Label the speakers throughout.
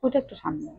Speaker 1: ওটা একটু সামনে।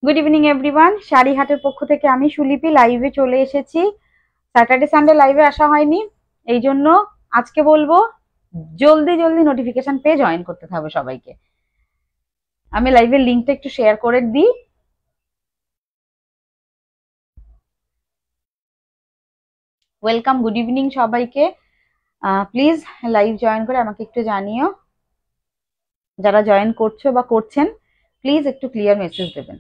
Speaker 1: গুড ইভিনিং এভরিওয়ান, শাড়ি হাটের পক্ষ থেকে আমি সুলিপি লাইভে চলে এসেছি। স্যাটারডে সানডে লাইভে আসা হয়নি, এই জন্য আজকে বলবো জলদি জলদি নোটিফিকেশন পেয়ে জয়েন করতে হবে সবাইকে। আমি লাইভের লিঙ্কটা একটু শেয়ার করে দিই। ওয়েলকাম, গুড ইভিনিং সবাইকে। প্লিজ লাইভ জয়েন করে আমাকে একটু জানিও, যারা জয়েন করছো বা করছেন প্লিজ একটু ক্লিয়ার মেসেজ দেবেন।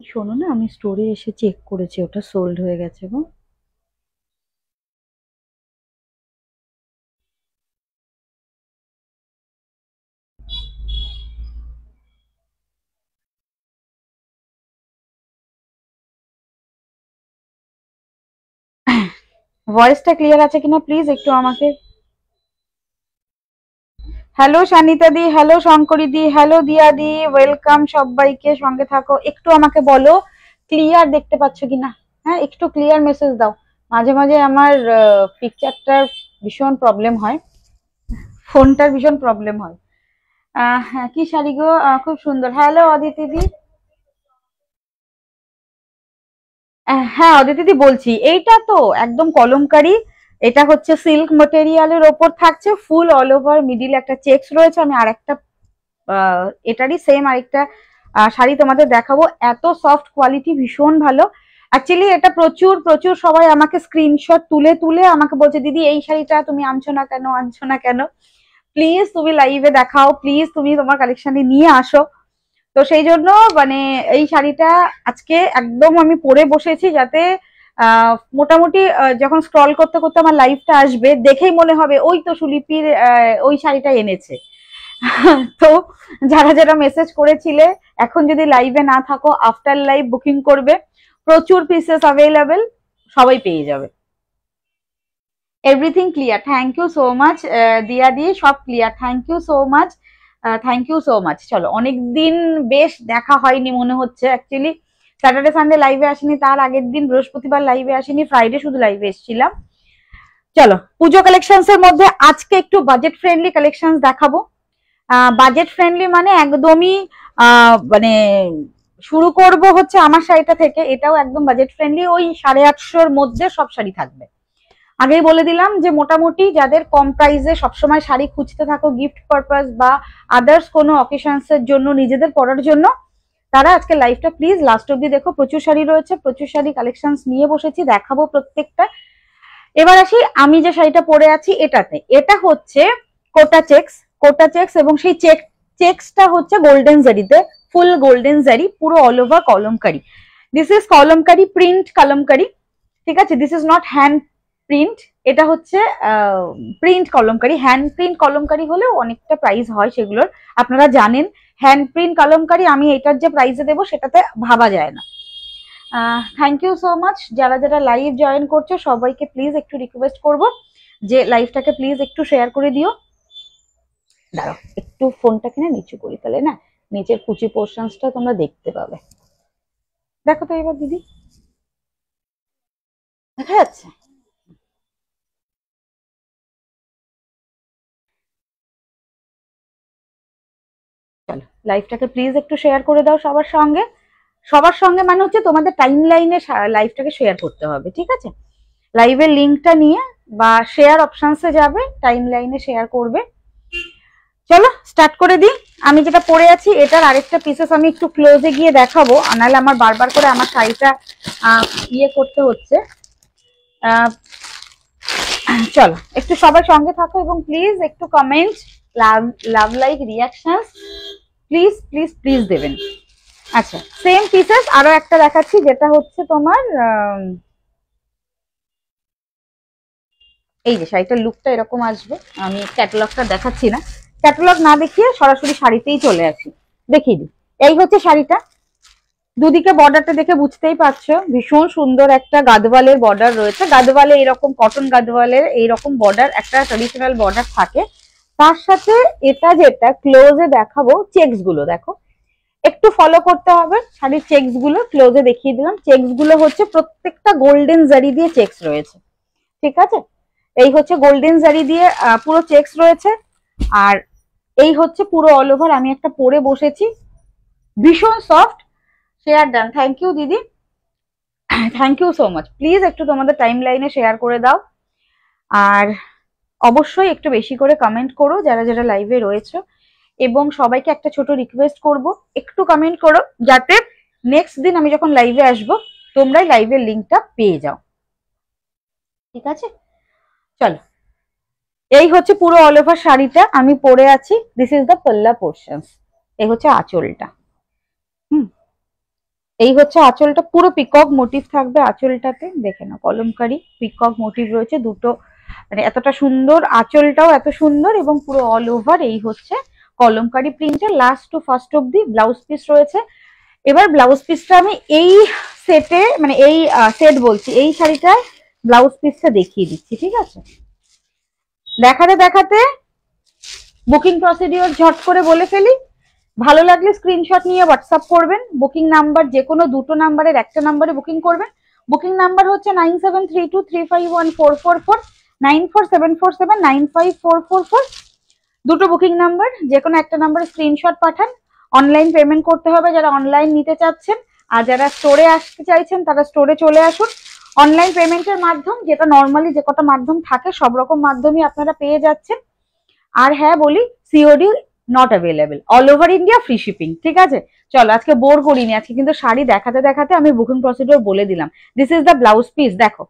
Speaker 1: শোনো না, আমি স্টোরে এসে চেক করেছি, ওটা সোল্ড হয়ে গেছে গো। ভয়েসটা ক্লিয়ার আছে কিনা প্লিজ একটু আমাকে। হ্যালো সানিতা দি, হ্যালো শঙ্করী দি, হ্যালো দিয়া দি, ওয়েলকাম সবাইকে, সঙ্গে থাকো। একটু আমাকে বলো ক্লিয়ার দেখতে পাচ্ছ কিনা। হ্যাঁ, একটু ক্লিয়ার মেসেজ দাও। মাঝে মাঝে আমার পিকচারটার ভীষণ প্রবলেম হয়, ফোনটার ভীষণ প্রবলেম হয়। হ্যাঁ, কি শাড়ি গো, খুব সুন্দর। হ্যালো অদিতি দি। হ্যাঁ অদিতি দি বলছি, এইটা তো একদম কলমকারি। এটা হচ্ছে সিল্ক মেটেরিয়ালের ওপর থাকছে, ফুল অল ওভার মিডিল একটা চেকস রয়েছে। আমি আরেকটা এটারই সেম আরেকটা শাড়ি তোমাদের দেখাবো। এত সফট কোয়ালিটি, ভীষণ ভালো। অ্যাকচুয়ালি এটা প্রচুর প্রচুর সবাই আমাকে স্ক্রিনশট তুলে তুলে আমাকে বলছে, দিদি এই শাড়িটা তুমি আনছো না কেন, আনছো না কেন। প্লিজ তুমি লাইভে দেখাও, প্লিজ তুমি তোমার কালেকশনে নিয়ে আসো। তো সেই জন্য মানে এই শাড়িটা আজকে একদম আমি পরে বসেছি, যাতে মোটামুটি যখন স্ক্রল করতে করতে আমার লাইভটা আসবে দেখেই মনে হবে ওই তো সুলিপির ওই শাড়িটা এনেছে। তো যারা যারা মেসেজ করেছিলে, এখন যদি লাইভে না থাকো আফটার লাইভ বুকিং করবে, প্রচুর পিসেস অ্যাভেলেবেল, সবাই পেয়ে যাবে। Everything clear, thank you so much দিয়া দিয়ে, সব clear, thank you so much, thank you so much. চলো, অনেকদিন বেশ দেখা হয়নি মনে হচ্ছে। অ্যাকচুয়ালি স্যাটারডে সানডে লাইভে আসিনি, তার আগের দিন বৃহস্পতিবার লাইভে আসিনি, ফ্রাইডে শুধু লাইভে এসেছিলাম। চলো, পুজো কালেকশনস এর মধ্যে আজকে একটু বাজেট ফ্রেন্ডলি কালেকশন দেখাবো। বাজেট ফ্রেন্ডলি মানে একদমই মানে শুরু করব হচ্ছে আমার শাড়িটা থেকে। এটাও একদম বাজেট ফ্রেন্ডলি, ওই 850-র মধ্যে সব শাড়ি থাকবে। আগেই বলে দিলাম যে মোটামুটি যাদের কম প্রাইসে সবসময় শাড়ি খুঁজতে থাকো গিফট পারপাস বা আদার্স কোনো অকেশনস এর জন্য, নিজেদের পরার জন্য, তারা আজকে লাইভটা প্লিজ লাস্ট অব্দি দেখো। প্রচুর শাড়ি রয়েছে, প্রচুর শাড়ি কালেকশন নিয়ে বসেছি, দেখাবো প্রত্যেকটা। এবার আসি আমি যে শাড়িটা পরে আছি এটাতে। এটা হচ্ছে কোটা চেক্স, কোটা চেক্স, এবং সেই চেক্সটা হচ্ছে গোল্ডেন জারিতে, ফুল গোল্ডেন জারি, পুরো all over kalamkari. This is kalamkari print, kalamkari, ঠিক আছে। This is not hand print, এটা হচ্ছে print kalamkari. Hand print kalamkari হলেও অনেকটা প্রাইস হয় সেগুলোর, আপনারা জানেন। হ্যান্ড প্রিন্ট কলমকারি আমি এটার যে প্রাইসে দেবো সেটাতে ভাবা যায় না। থ্যাংক ইউ সো মাচ যারা যারা লাইভ জয়েন করছো, সবাইকে প্লিজ একটু রিকোয়েস্ট করব যে লাইভটাকে প্লিজ একটু শেয়ার করে দিও। দাঁড়াও একটু ফোনটা কিনে নিচু করি, তাহলে না নিচের কুচি পোর্শনসটা তোমরা দেখতে পাবে। দেখো তো এবার দিদি, দেখা যাচ্ছে? চলো লাইভটাকে প্লিজ একটু শেয়ার করে দাও সবার সঙ্গে। সবার সঙ্গে মানে হচ্ছে তোমাদের টাইম লাইনে লাইভটাকে শেয়ার করতে হবে, ঠিক আছে? লাইভের লিঙ্কটা নিয়ে বা শেয়ার অপশনসে যাবে, টাইম লাইনে শেয়ার করবে। চলো স্টার্ট করে দিই। আমি যেটা পরে আছি এটার আরেকটা পিসেস আমি একটু ক্লোজে গিয়ে দেখাবো, নাহলে আমার বারবার করে আমার শাড়িটা ইয়ে করতে হচ্ছে। চলো একটু সবার সঙ্গে থাকো এবং প্লিজ একটু comment, love like reaction please please please দেবেন। আচ্ছা সেম পিসেস আরো একটা দেখাচ্ছি, যেটা হচ্ছে তোমার এই যে শাড়িটার লুকটা এরকম আসবে। আমি ক্যাটালগটা দেখাচ্ছি না, ক্যাটালগ না দেখিয়ে সরাসরি শাড়িতেই চলে আসি, দেখিয়ে দিই। এই হচ্ছে শাড়িটা, দুদিকে বর্ডারটা দেখে বুঝতেই পারছো ভীষণ সুন্দর একটা গাদওয়ালের বর্ডার রয়েছে। গাদওয়ালে এরকম কটন গাদওয়ালের এইরকম বর্ডার, একটা ট্রেডিশনাল বর্ডার থাকে। তার সাথে এটা যেটা ক্লোজে দেখাবো, চেকস গুলো দেখো, একটু ফলো করতে হবে শাড়ির চেকস গুলো। ক্লোজে দেখিয়ে দিলাম, চেকস গুলো হচ্ছে প্রত্যেকটা গোল্ডেন জারি দিয়ে চেকস রয়েছে, ঠিক আছে? এই হচ্ছে গোল্ডেন জারি দিয়ে পুরো চেকস রয়েছে। আর এই হচ্ছে পুরো অল ওভার। আমি একটা পরে বসেছি, ভীষণ soft. Share done, thank you দিদি, thank you so much. Please একটু তোমাদের টাইম লাইনে শেয়ার করে দাও, আর অবশ্যই একটু বেশি করে কমেন্ট করো যারা যারা লাইভে রয়েছে। এবং সবাইকে একটা ছোট রিকোয়েস্ট করব, একটু কমেন্ট করো যাতে নেক্সট দিন আমি যখন লাইভে আসবো তোমরাই লাইভের লিঙ্কটা পেয়ে যাও, ঠিক আছে? চলো এই হচ্ছে পুরো অল ওভার শাড়িটা আমি পরে আছি। This is the pallu portions. এই হচ্ছে আঁচলটা, এই হচ্ছে আঁচলটা, পুরো পিকক মোটিভ থাকবে আঁচলটাতে। দেখে না কলমকারি পিকক মোটিভ রয়েছে দুটো, মানে এতটা সুন্দর আঁচলটাও এত সুন্দর, এবং পুরো অল ওভার এই হচ্ছে কলমকারি প্রিন্টের লাস্ট টু ফার্স্ট অব্দি ব্লাউজ পিস রয়েছে। এবার ব্লাউজ পিসটা আমি এই সেটে, মানে এই সেট বলছি, এই শাড়িটায় ব্লাউজ পিসটা দেখিয়ে দিচ্ছি, ঠিক আছে? দেখাতে দেখাতে বুকিং প্রসিডিওর ঝট করে বলে ফেলি। ভালো লাগলে স্ক্রিনশট নিয়ে হোয়াটসঅ্যাপ করবেন। বুকিং নাম্বার যে কোনো দুটো নাম্বারের একটা নাম্বারে বুকিং করবেন। বুকিং নাম্বার হচ্ছে 9732351444, 9474795444। দুটো বুকিং নাম্বার, যে কোনো একটা নাম্বারে স্ক্রিনশট পাঠান। অনলাইন পেমেন্ট করতে হবে যারা অনলাইন নিতে চাচ্ছেন, আর যারা স্টোরে আসতে চাইছেন তারা স্টোরে চলে আসুন। অনলাইন পেমেন্টের মাধ্যম যেটা নর্মালি যে কটা মাধ্যম থাকে সব রকম মাধ্যমই আপনারা পেয়ে যাচ্ছেন। আর হ্যাঁ বলি, COD not available, all over India free shipping, ঠিক আছে? চলো আজকে বোর করিনি, আজকে কিন্তু শাড়ি দেখাতে দেখাতে আমি বুকিং প্রসিডিওর বলে দিলাম। This is the blouse piece, দেখো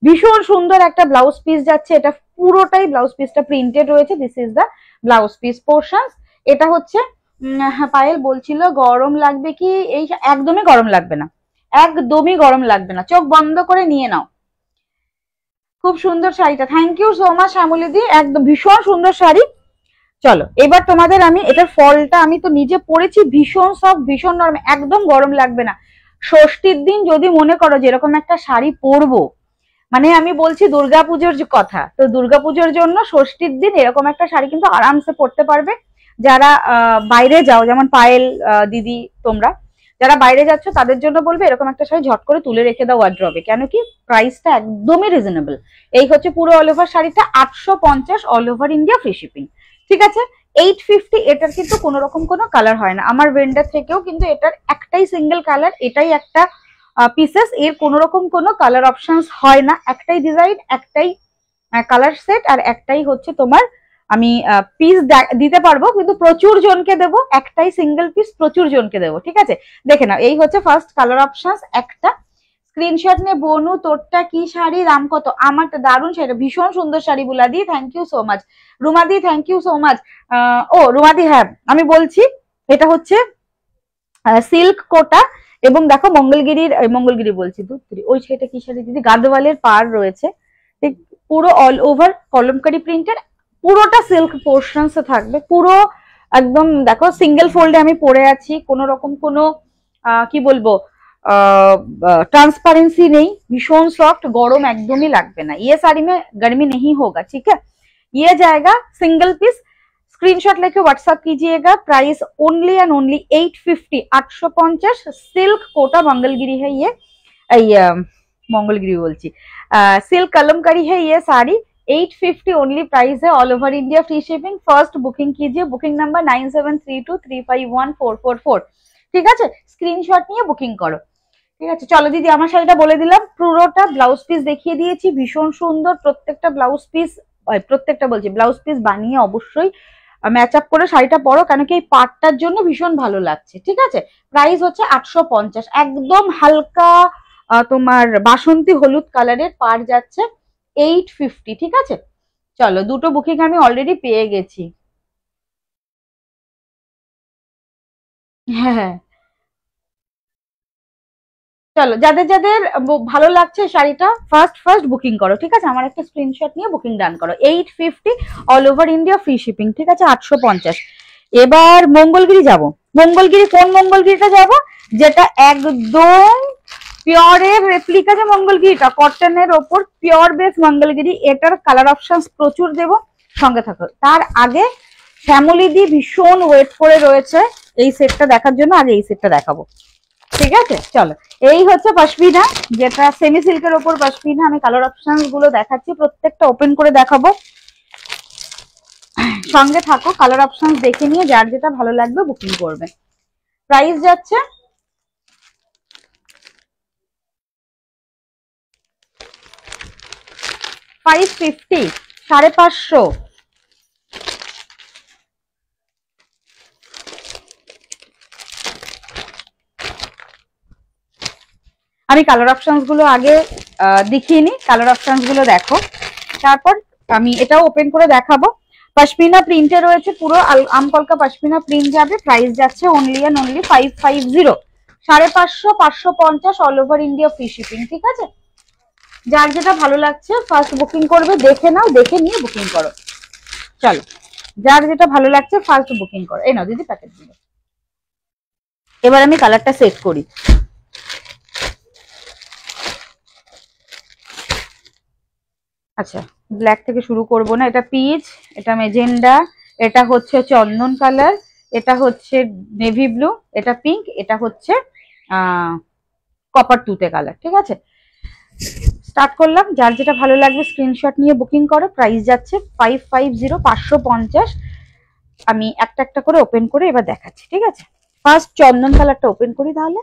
Speaker 1: ভীষণ সুন্দর একটা ব্লাউজ পিস যাচ্ছে। এটা পুরোটাই ব্লাউজ পিসটা প্রিন্টেড রয়েছে। This is the blouse piece portion. এটা হচ্ছে পায়েল বলছিল গরম লাগবে কি, এই একদমই গরম লাগবে না, একদমই গরম লাগবে না, চোখ বন্ধ করে নিয়ে নাও। খুব সুন্দর শাড়িটা, থ্যাংক ইউ সো মাচ শ্যামলিদি, একদম ভীষণ সুন্দর শাড়ি। চলো এবার তোমাদের আমি এটার ফলটা আমি তো নিজে পরেছি, ভীষণ সফট, ভীষণ নরম, একদম গরম লাগবে না। ষষ্ঠীর দিন যদি মনে করো যে এরকম একটা শাড়ি পরবো, মানে আমি বলছি দুর্গাপুজোর কথা, তো দুর্গাপুজোর জন্য ষষ্ঠীর দিন এরকম একটা শাড়ি কিন্তু আরামসে পরতে পারবে। যারা বাইরে যাও, যেমন পায়েল দিদি, তোমরা যারা বাইরে যাচ্ছ তাদের জন্য বলবে এরকম একটা শাড়ি ঝট করে তুলে রেখে দাও ওয়ার্ড্রবে, কেন কি প্রাইসটা একদমই রিজনেবল। এই হচ্ছে পুরো অল ওভার শাড়িটা, 850 all over India free shipping, ঠিক আছে? 850। এটার কিন্তু কোনো রকম কোনো কালার হয় না, আমার ভেন্ডার থেকেও কিন্তু এটার একটাই সিঙ্গেল কালার, এটাই একটা পিসেস, এর কোনো রকম কোনো কালার অপশনস হয় না, একটাই ডিজাইন, একটাই কালার সেট, আর একটাই হচ্ছে তোমার আমি পিস দিতে পারবো, কিন্তু প্রচুর জনকে দেবো, একটাই সিঙ্গেল পিস প্রচুর জনকে দেবো, ঠিক আছে? দেখে নাও এই হচ্ছে ফার্স্ট কালার অপশনস একটা। স্ক্রিনশট নে বনু, তোরটা কি শাড়ি, দাম কত? আমারটা দারুণ শাড়ি, ভীষণ সুন্দর শাড়ি। বুলাদি থ্যাংক ইউ সো মাচ, রুমাদি থ্যাংক ইউ সো মাচ। ও রুমাদি, হ্যাঁ আমি বলছি এটা হচ্ছে সিল্ক কোটা, এবং দেখো মঙ্গলগিরি বলছি ওই সেটা কি শাড়ি দিদি, গাদওয়ালের পার রয়েছে, ঠিক পুরো অল ওভার কলমকারি প্রিন্টের, পুরোটা সিল্ক পোর্শনস থাকবে, পুরো একদম দেখো সিঙ্গেল ফোল্ডে আমি পরে আছি, কোনো রকম কোনো কি বলবো ट्रांसपेरेंसी नहीं, भीषण सॉफ्ट, गरम एकदम ही लगবে না। ये साड़ी में गर्मी नहीं होगा, ठीक है? ये जाएगा सिंगल पीस, स्क्रीनशॉट लेके व्हाट्सएप कीजिएगा। Price only and only 850, 850। Silk Kota Mangalagiri है ये मंगलगिरी बोलছি। सिल्क कलमकारी है ये साड़ी, 850 ओनली प्राइस है, all over India free shipping. First booking कीजिए, बुकिंग नंबर 9732351444। ঠিক আছে, স্ক্রিনশট নিয়ে বুকিং করো। ঠিক আছে, চলো দিদি আমার শাড়িটা বলে দিলাম। পুরোটা ব্লাউজ পিস দেখিয়ে দিয়েছি, ভীষণ সুন্দর। প্রত্যেকটা ব্লাউজ পিস, প্রত্যেকটা বলছি ব্লাউজ পিস বানিয়ে অবশ্যই ম্যাচ আপ করে শাড়িটা পরো, কেন কি এই পাটটার জন্য ভীষণ ভালো লাগছে। ঠিক আছে, প্রাইস হচ্ছে 850, একদম হালকা তোমার বাসন্তী হলুদ কালারের পাড় যাচ্ছে 850। ঠিক আছে, চলো দুটো বুকিং আমি অলরেডি পেয়ে গেছি। হ্যাঁ হ্যাঁ, চলো যাদের যাদের ভালো লাগছে শাড়িটা ফার্স্ট ফার্স্ট বুকিং করো। ঠিক আছে, আমার একটা স্ক্রিনশট নিয়ে বুকিং ডান করো। 850 all over India free shipping. ঠিক আছে, 850। এবার মঙ্গলগিরি যাব। মঙ্গলগিরি কোন মঙ্গলগিরিটা যাব? যেটা একদম পিওরের রেপ্লিকা, যে মঙ্গলগিরিটা কটনের ওপর পিওর বেস মঙ্গলগিরি। এটার কালার অপশনস প্রচুর দেব, সঙ্গে থাকো। তার আগে শ্যামলী দি ভীষণ ওয়েট করে রয়েছে এই সেটটা দেখার জন্য, আগে এই সেটটা দেখাবো। ঠিক আছে, চলো এই হচ্ছে পশমিনা, যেটা সেমি সিল্কের ওপর পশমিনা। আমি কালার অপশন গুলো দেখাচ্ছি, প্রত্যেকটা ওপেন করে দেখাবো, সঙ্গে থাকো। কালার অপশন দেখে নিয়ে যার যেটা ভালো লাগবে বুকিং করবে। প্রাইস যাচ্ছে 550, 550। আমি কালার অপশনস গুলো আগে দেখিয়ে নি, কালার অপশনস গুলো দেখো, তারপর আমি এটাও ওপেন করে দেখাবো। পশমিনা প্রিন্টে রয়েছে, পুরো আমকলকা পশমিনা প্রিন্ট যাবে। প্রাইস যাচ্ছে only and only 550, 550, 550 all over India free shipping. ঠিক আছে, যার যেটা ভালো লাগছে ফার্স্ট বুকিং করবে, দেখে নাও, দেখে নিয়ে বুকিং করো। চলো, যার যেটা ভালো লাগছে ফার্স্ট বুকিং করো। এই নাও দিদি প্যাকেট দিলো। এবার আমি কালারটা সেট করি। আচ্ছা, ব্ল্যাক থেকে শুরু করব না, এটা পিচ, এটা মেজেন্ডা, এটা হচ্ছে চন্দন কালার, এটা হচ্ছে নেভি ব্লু, এটা পিঙ্ক, এটা হচ্ছে কপার তুতে কালার। ঠিক আছে, স্টার্ট করলাম। যার যেটা ভালো লাগবে স্ক্রিনশট নিয়ে বুকিং করো। প্রাইস যাচ্ছে 550, 550। আমি একটা একটা করে ওপেন করে এবার দেখাচ্ছি। ঠিক আছে, ফার্স্ট চন্দন কালারটা ওপেন করি, তাহলে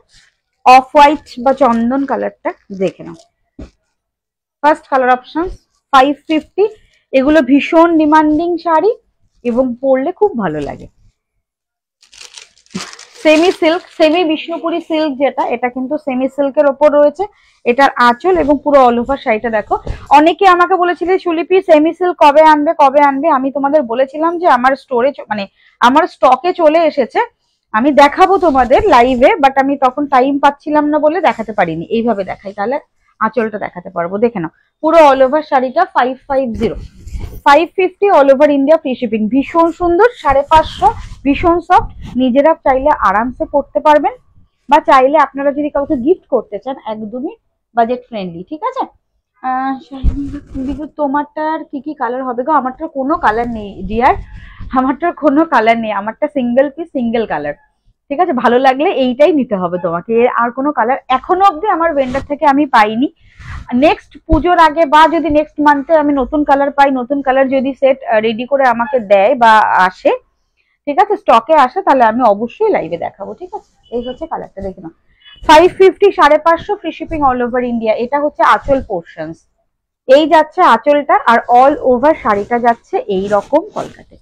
Speaker 1: অফ হোয়াইট বা চন্দন কালারটা দেখে নাও। First colour option 550। এগুলো ভীষণ ডিমান্ডিং শাড়ি এবং পরলে খুব ভালো লাগে। Semi silk, semi Bishnupuri silk যেটা, এটা কিন্তু সেমি সিল্কের ওপর রয়েছে। এটার আঁচল এবং পুরো অল ওভার শাড়িটা দেখো। অনেকে আমাকে বলেছিল সুলিপি সেমি সিল্ক কবে আনবে কবে আনবে, আমি তোমাদের বলেছিলাম যে আমার স্টোরে মানে আমার স্টকে চলে এসেছে, আমি দেখাবো তোমাদের লাইভে, বাট আমি তখন টাইম পাচ্ছিলাম না বলে দেখাতে পারিনি। এইভাবে দেখাই, তাহলে আঁচলটা দেখাতে পারবো। দেখে নাও, পুরো অল ওভার শাড়িটা 550, 550 all over India free shipping. ভীষণ সুন্দর, 550, ভীষণ সফট। নিজেরা চাইলে আরামসে পড়তে পারবেন, বা চাইলে আপনারা যদি কাউকে গিফট করতে চান, একদমই বাজেট ফ্রেন্ডলি। ঠিক আছে, তোমারটার কি কি কালার হবে গো? আমারটার কোনো কালার নেই ডিয়ার, আমারটার কোনো কালার নেই, আমারটা সিঙ্গেল পিস সিঙ্গেল কালার। ঠিক আছে, ভালো লাগলে এইটাই নিতে হবে তোমাকে, আর কোনো কালার এখনো অব্দি আমার ভেন্ডার থেকে আমি পাইনি। নেক্সট পুজোর আগে বা যদি নেক্সট মান্থে আমি নতুন কালার পাই, নতুন কালার যদি সেট রেডি করে আমাকে দেয় বা আসে, ঠিক আছে, স্টকে আসে, তাহলে আমি অবশ্যই লাইভে দেখাবো। ঠিক আছে, এই হচ্ছে কালারটা, দেখে নাও। 550, 550 free shipping all over India. এটা হচ্ছে আঁচল পোর্শনস, এই যাচ্ছে আঁচলটা, আর অল ওভার শাড়িটা যাচ্ছে এই রকম কলকাতে।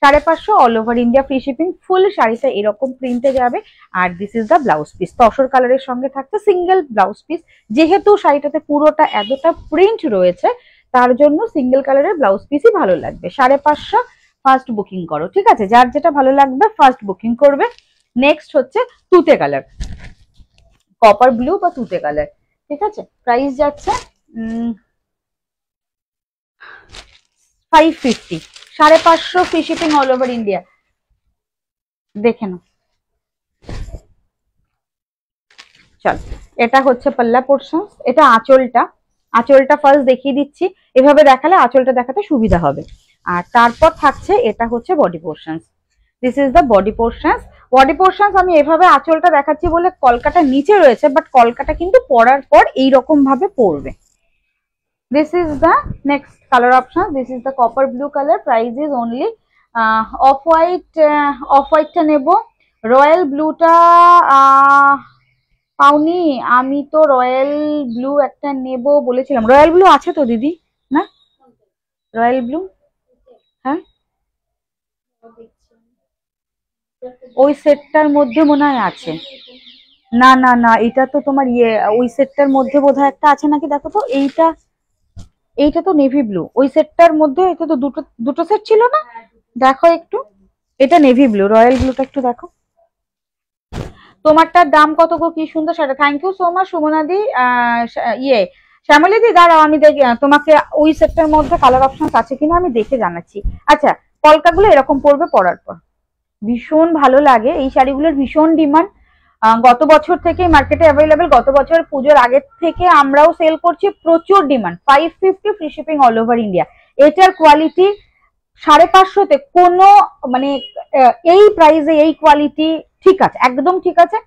Speaker 1: 550 all over India free shipping. Full শাড়িটা এরকম প্রিন্টে যাবে। আর this is the blouse piece, tussar কালারের সঙ্গে থাকছে সিঙ্গেল ব্লাউজ পিস। যেহেতু শাড়িটাতে পুরোটা এতটা প্রিন্ট রয়েছে, তার জন্য সিঙ্গেল কালারের ব্লাউজ পিসই ভালো লাগবে। 550, ফার্স্ট বুকিং করো। ঠিক আছে, যার যেটা ভালো লাগবে ফার্স্ট বুকিং করবে। নেক্সট হচ্ছে তুতে কালার, কপার ব্লু বা তুতে কালার। ঠিক আছে, প্রাইস যাচ্ছে 550, 550 free shipping all over India. দেখে নাও, চল এটা হচ্ছে পাল্লা পোর্শন, এটা আঁচলটা। আঁচলটা ফার্স্ট দেখিয়ে দিচ্ছি, এভাবে দেখালে আঁচলটা দেখাতে সুবিধা হবে। আর তারপর থাকছে এটা হচ্ছে body portion, this is the body portion. Body portion আমি এভাবে আঁচলটা দেখাচ্ছি বলে কলকাটা নিচে রয়েছে, বাট কলকাটা কিন্তু পরার পর এইরকম ভাবে পড়বে। This is the next color option. This is the copper blue color. Price is only off white টা নেব, রয়্যাল ব্লুটা পাওনি। আমি তো রয়্যাল ব্লু একটা নেব বলেছিলাম। রয়্যাল ব্লু আছে তো দিদি? না রয়্যাল ব্লু, হ্যাঁ ওই সেটটার মধ্যে মনে হয় আছে। না না না, এটা তো তোমার ইয়ে, ওই সেটটার মধ্যে বোধহয় একটা আছে নাকি, দেখো তো। এইটা তো নেভি ব্লু, ওই সেটটার মধ্যে। এটা তো দুটো সেট ছিল না, দেখো একটু। এটা নেভি ব্লু, রয়্যাল ব্লুটা একটু দেখো। তোমারটার দাম কত গো? কি সুন্দর sari. Thank you so much সুমনাদি। ইয়ে শ্যামলীদি, দাঁড়াও আমি দেখি তোমাকে ওই সেটটার মধ্যে কালার অপশন আছে কিনা আমি দেখে জানাচ্ছি। আচ্ছা, কলকাগুলো এরকম পড়বে পরার পর, ভীষণ ভালো লাগে এই শাড়িগুলোর, ভীষণ ডিমান্ড। গত বছর থেকে মার্কেটে অ্যাভেলেবেল, গত বছর পুজোর আগের থেকে আমরাও সেল করছি, প্রচুর demand. 550 free shipping all over India. এটার কোয়ালিটি 550তে কোনো মানে এই প্রাইসে এই কোয়ালিটি ঠিক আছে, একদম ঠিক আছে।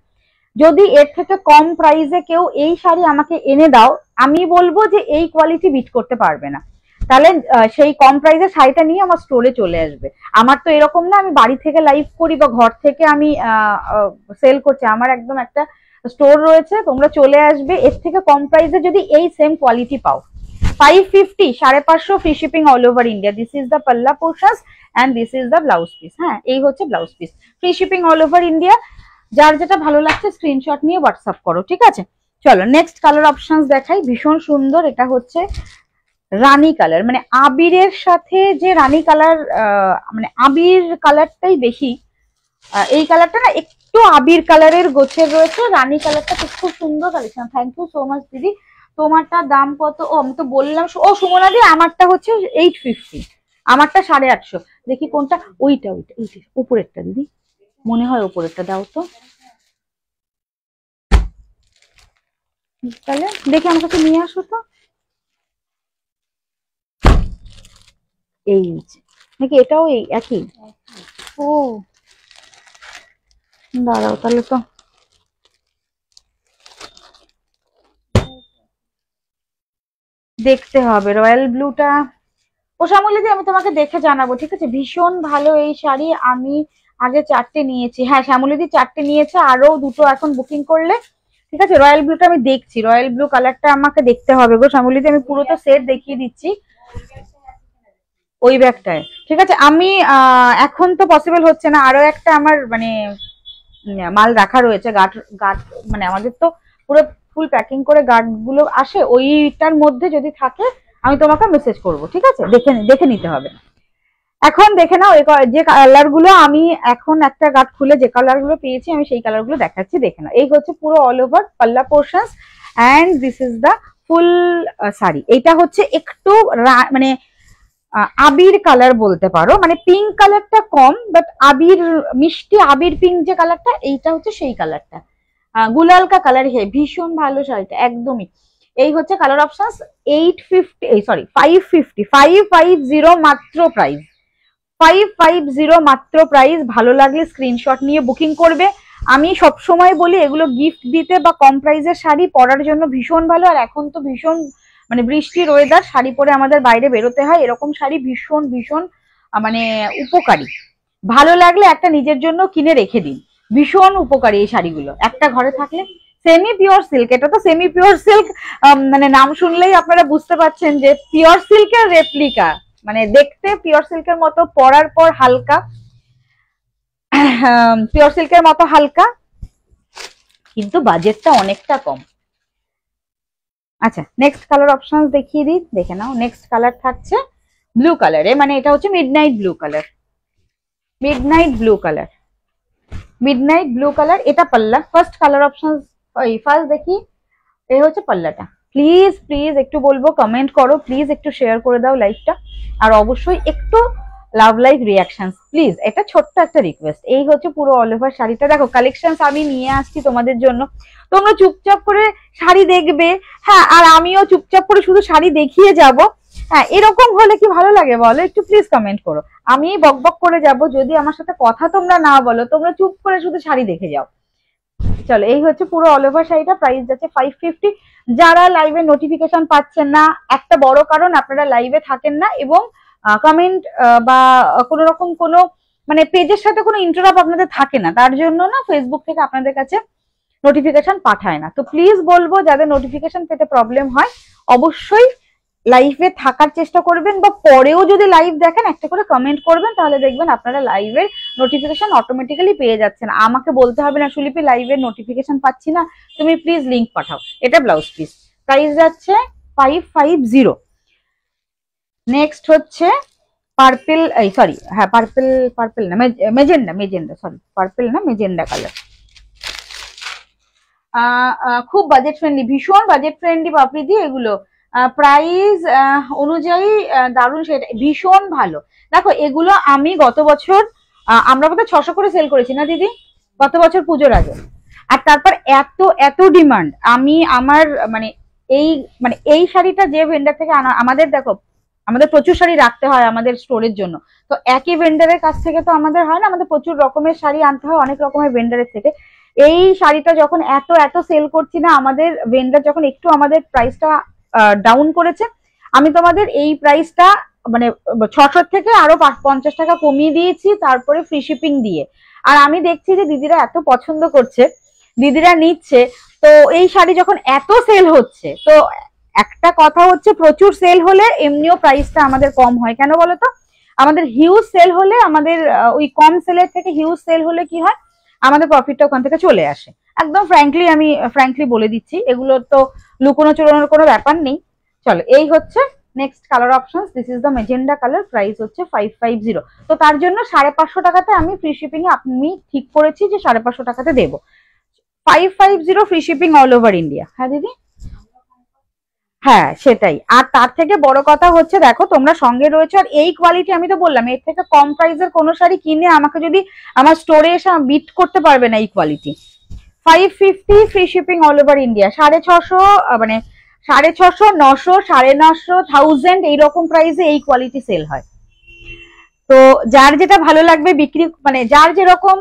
Speaker 1: যদি এর থেকে কম প্রাইসে কেউ এই শাড়ি আমাকে এনে দাও, আমি বলবো যে এই কোয়ালিটি বিট করতে পারবে না। তাহলে সেই কম প্রাইসে শাড়িটা নিয়ে আমার স্টোরে চলে আসবে। আমার তো এরকম না আমি বাড়ি থেকে লাইভ করি বা ঘর থেকে আমি সেল করছি, আমার একদম একটা স্টোর রয়েছে। তোমরা চলে আসবে, এর থেকে কম প্রাইসে যদি এই সেম কোয়ালিটি পাও। 550, 550 free shipping all over India. This is the pallu portions and this is the blouse piece. হ্যাঁ, এই হচ্ছে blouse piece, free shipping all over India. যার যেটা ভালো লাগছে স্ক্রিনশট নিয়ে হোয়াটসঅ্যাপ করো, ঠিক আছে? চলো নেক্সট কালার অপশনস দেখাই, ভীষণ সুন্দর। এটা হচ্ছে রানী কালার, মানে আবিরের সাথে যে রানী কালার, মানে আবির কালারটাই বেশি। এই কালারটা না একটু আবির কালারের গোছের রয়েছে, রানী কালারটা খুব সুন্দর collection. Thank you so much দিদি। তোমারটা দাম কত? ও আমি তো বললাম। ও সুমনা দি, আমারটা হচ্ছে 850, আমারটা 850। দেখি কোনটা, ওইটা উপরেরটা দিদি, মনে হয় উপরেরটা দাও তো। তাহলে দেখি আমার কাছে নিয়ে আসো তো। এই নাকি এটাও এই একই? ও দাঁড়াও, তাহলে তো দেখতে হবে। রয়্যাল ব্লুটা ও শ্যামলীদি আমি তোমাকে দেখে জানাবো, ঠিক আছে? ভীষণ ভালো এই শাড়ি। আমি আগে 4টে নিয়েছি। হ্যাঁ শ্যামলীদি 4টে নিয়েছে, আরো 2টো এখন বুকিং করলে, ঠিক আছে? রয়্যাল ব্লুটা আমি দেখছি, রয়্যাল ব্লু কালারটা আমাকে দেখতে হবে গো শ্যামলীদি। আমি পুরোটা সেট দেখিয়ে দিচ্ছি ওই ব্যাগটায়, ঠিক আছে? আমি এখন তো পসিবল হচ্ছে না, আরো একটা আমার মানে মাল রাখা রয়েছে, গার্ড মানে আমাদের তো পুরো ফুল প্যাকিং করে গার্ড গুলো আসে, ওইটার মধ্যে যদি থাকে আমি তোমাকে মেসেজ করব, ঠিক আছে? দেখে নিতে হবে। এখন দেখে নাও যে কালার গুলো আমি এখন একটা গার্ড খুলে যে কালার গুলো পেয়েছি আমি সেই কালার গুলো দেখাচ্ছি, দেখে নাও। এই হচ্ছে পুরো all over pallu portions and this is the full sari. এইটা হচ্ছে একটু মানে আবির কালার বলতে পারো, মানে পিঙ্ক কালারটা কম, বাট আবির মিষ্টি আবির পিঙ্ক যে কালারটা, এইটা হচ্ছে সেই কালারটা, গুলালকা কালার। হে ভীষণ ভালো শাড়িটা, একদমই। এই হচ্ছে কালার অপশনস। 550 মাত্র প্রাইস, 550 মাত্র প্রাইস। ভালো লাগলে স্ক্রিনশট নিয়ে বুকিং করবে। আমি সবসময় বলি এগুলো গিফট দিতে বা কম প্রাইসের শাড়ি পরার জন্য ভীষণ ভালো। আর এখন তো ভীষণ মানে বৃষ্টির ওয়েদার, শাড়ি পরে আমাদের বাইরে বেরোতে হয়, এরকম শাড়ি ভীষণ ভীষণ মানে উপকারী। ভালো লাগলে একটা নিজের জন্য কিনে রেখে দিন, ভীষণ উপকারী এই শাড়িগুলো একটা ঘরে থাকলে। সেমি পিওর সিল্ক, এটা তো সেমি পিওর সিল্ক, মানে নাম শুনলেই আপনারা বুঝতে পারছেন যে পিওর সিল্কের রেপ্লিকা, মানে দেখতে পিওর সিল্কের মতো, পরার পর হালকা, পিওর সিল্কের মতো হালকা, কিন্তু বাজেটটা অনেকটা কম। আচ্ছা নেক্সট কালার অপশন দেখিয়ে দিই, দেখে নাও। নেক্সট কালার থাকছে ব্লু কালারে, মানে এটা হচ্ছে midnight blue colour, midnight blue colour, midnight blue colour. এটা পাল্লা। ফার্স্ট কালার অপশন ফার্স্ট দেখি, এই হচ্ছে পাল্লাটা। প্লিজ প্লিজ একটু বলবো কমেন্ট করো, প্লিজ একটু শেয়ার করে দাও লাইভটা, আর অবশ্যই একটু লাভ লাইক রিয়াকশন প্লিজ, এটা ছোট্ট একটা রিকোয়েস্ট। এই হচ্ছে পুরো অল ওভার শাড়িটা। দেখো কালেকশন আমি নিয়ে আসছি তোমাদের জন্য, তোমরা চুপচাপ করে শাড়ি দেখবে, হ্যাঁ, আর আমিও চুপচাপ করে শুধু শাড়ি দেখিয়ে যাব। হ্যাঁ, এরকম হলে কি ভালো লাগে বলো? একটু প্লিজ কমেন্ট করো। আমি বকবক করে যাব যদি আমার সাথে কথা তোমরা না বলো, তোমরা চুপ করে শুধু শাড়ি দেখে যাও। চলো, এই হচ্ছে পুরো অল ওভার শাড়িটা, প্রাইস যাচ্ছে 550। যারা লাইভে নোটিফিকেশন পাচ্ছেন না, একটা বড় কারণ আপনারা লাইভে থাকেন না এবং কমেন্ট বা কোনো রকম কোনো মানে পেজের সাথে কোনো ইন্টারাপ্ট আপনাদের থাকে না, তার জন্য না ফেসবুক থেকে আপনাদের কাছে নোটিফিকেশন পাঠায় না। তো প্লিজ বলবো যাদের নোটিফিকেশন পেতে প্রবলেম হয় অবশ্যই লাইভে থাকার চেষ্টা করবেন, বা পরেও যদি লাইভ দেখেন একটা করে কমেন্ট করবেন, তাহলে দেখবেন আপনারা লাইভের নোটিফিকেশন অটোমেটিক্যালি পেয়ে যাচ্ছেন। আমাকে বলতে হবে না সুলিপি লাইভের নোটিফিকেশন পাচ্ছি না, তুমি প্লিজ লিংক পাঠাও। এটা ব্লাউজ পিস, প্রাইস যাচ্ছে 550। নেক্সট হচ্ছে পার্পল, এই সরি হ্যাঁ পার্পল না মেজেন্ডা সরি পার্পল না মেজেন্ডা কালার। খুব বাজেট ফ্রেন্ডলি, ভীষণ বাজেট ফ্রেন্ডলি পাপড়ি এগুলো, প্রাইস অনুযায়ী দারুণ, সেটা ভীষণ ভালো। দেখো এগুলো আমি গত বছর আমরা বোধহয় 600 করে সেল করেছি না দিদি, গত বছর পুজোর আগে। আর তারপর এত এত ডিমান্ড, আমি আমার এই শাড়িটা যে ভেন্ডার থেকে আনা, আমাদের দেখো আমাদের প্রচুর শাড়ি রাখতে হয় আমাদের স্টোরের জন্য, তো একই ভেন্ডারের কাছ থেকে তো আমাদের হয় না, আমাদের প্রচুর রকমের শাড়ি আনতে হয় অনেক রকমের ভেন্ডারের থেকে। এই শাড়িটা যখন এত এত সেল করছি না, আমাদের ভেন্ডার যখন একটু আমাদের প্রাইসটা ডাউন করেছে, আমি তোমাদের এই প্রাইসটা মানে 600 থেকে আরো 50 টাকা কমিয়ে দিয়েছি, তারপরে ফ্রি শিপিং দিয়ে। আর আমি দেখছি যে দিদিরা এত পছন্দ করছে, দিদিরা নিচ্ছে, তো এই শাড়ি যখন এত সেল হচ্ছে, তো একটা কথা হচ্ছে প্রচুর সেল হলে এমনিও প্রাইসটা আমাদের কম হয়। কেন বলতো? আমাদের হিউজ সেল হলে, আমাদের ওই কম সেলের থেকে হিউজ সেল হলে কি হয়, আমাদের প্রফিটটা ওখান থেকে চলে আসে। একদম ফ্র্যাঙ্কলি আমি ফ্র্যাঙ্কলি বলে দিচ্ছি, এগুলো তো লুকোনো চুরানোর কোনো ব্যাপার নেই। চলো, এই হচ্ছে next colour option, this is the magenta colour, price হচ্ছে 550। তো তার জন্য 550 টাকাতে আমি ফ্রি শিপিং এ আমি ঠিক করেছি যে 550 টাকাতে দেবো। 550 free shipping all over India. হ্যাঁ দিদি, হ্যাঁ সেটাই। আর তার থেকে বড় কথা হচ্ছে দেখো তোমরা সঙ্গে রয়েছে, আর এই কোয়ালিটি আমি তো বললাম এর থেকে কম প্রাইসের কোনো শাড়ি কিনে আমাকে যদি আমার স্টোরে এসে বিট করতে পারবে না এই quality. 550 free shipping all over India, 650 মানে 650, 900, 950, 1000 এইরকম প্রাইসে এই কোয়ালিটি সেল হয়। তো যার যেটা ভালো লাগবে বিক্রি, মানে যার যেরকম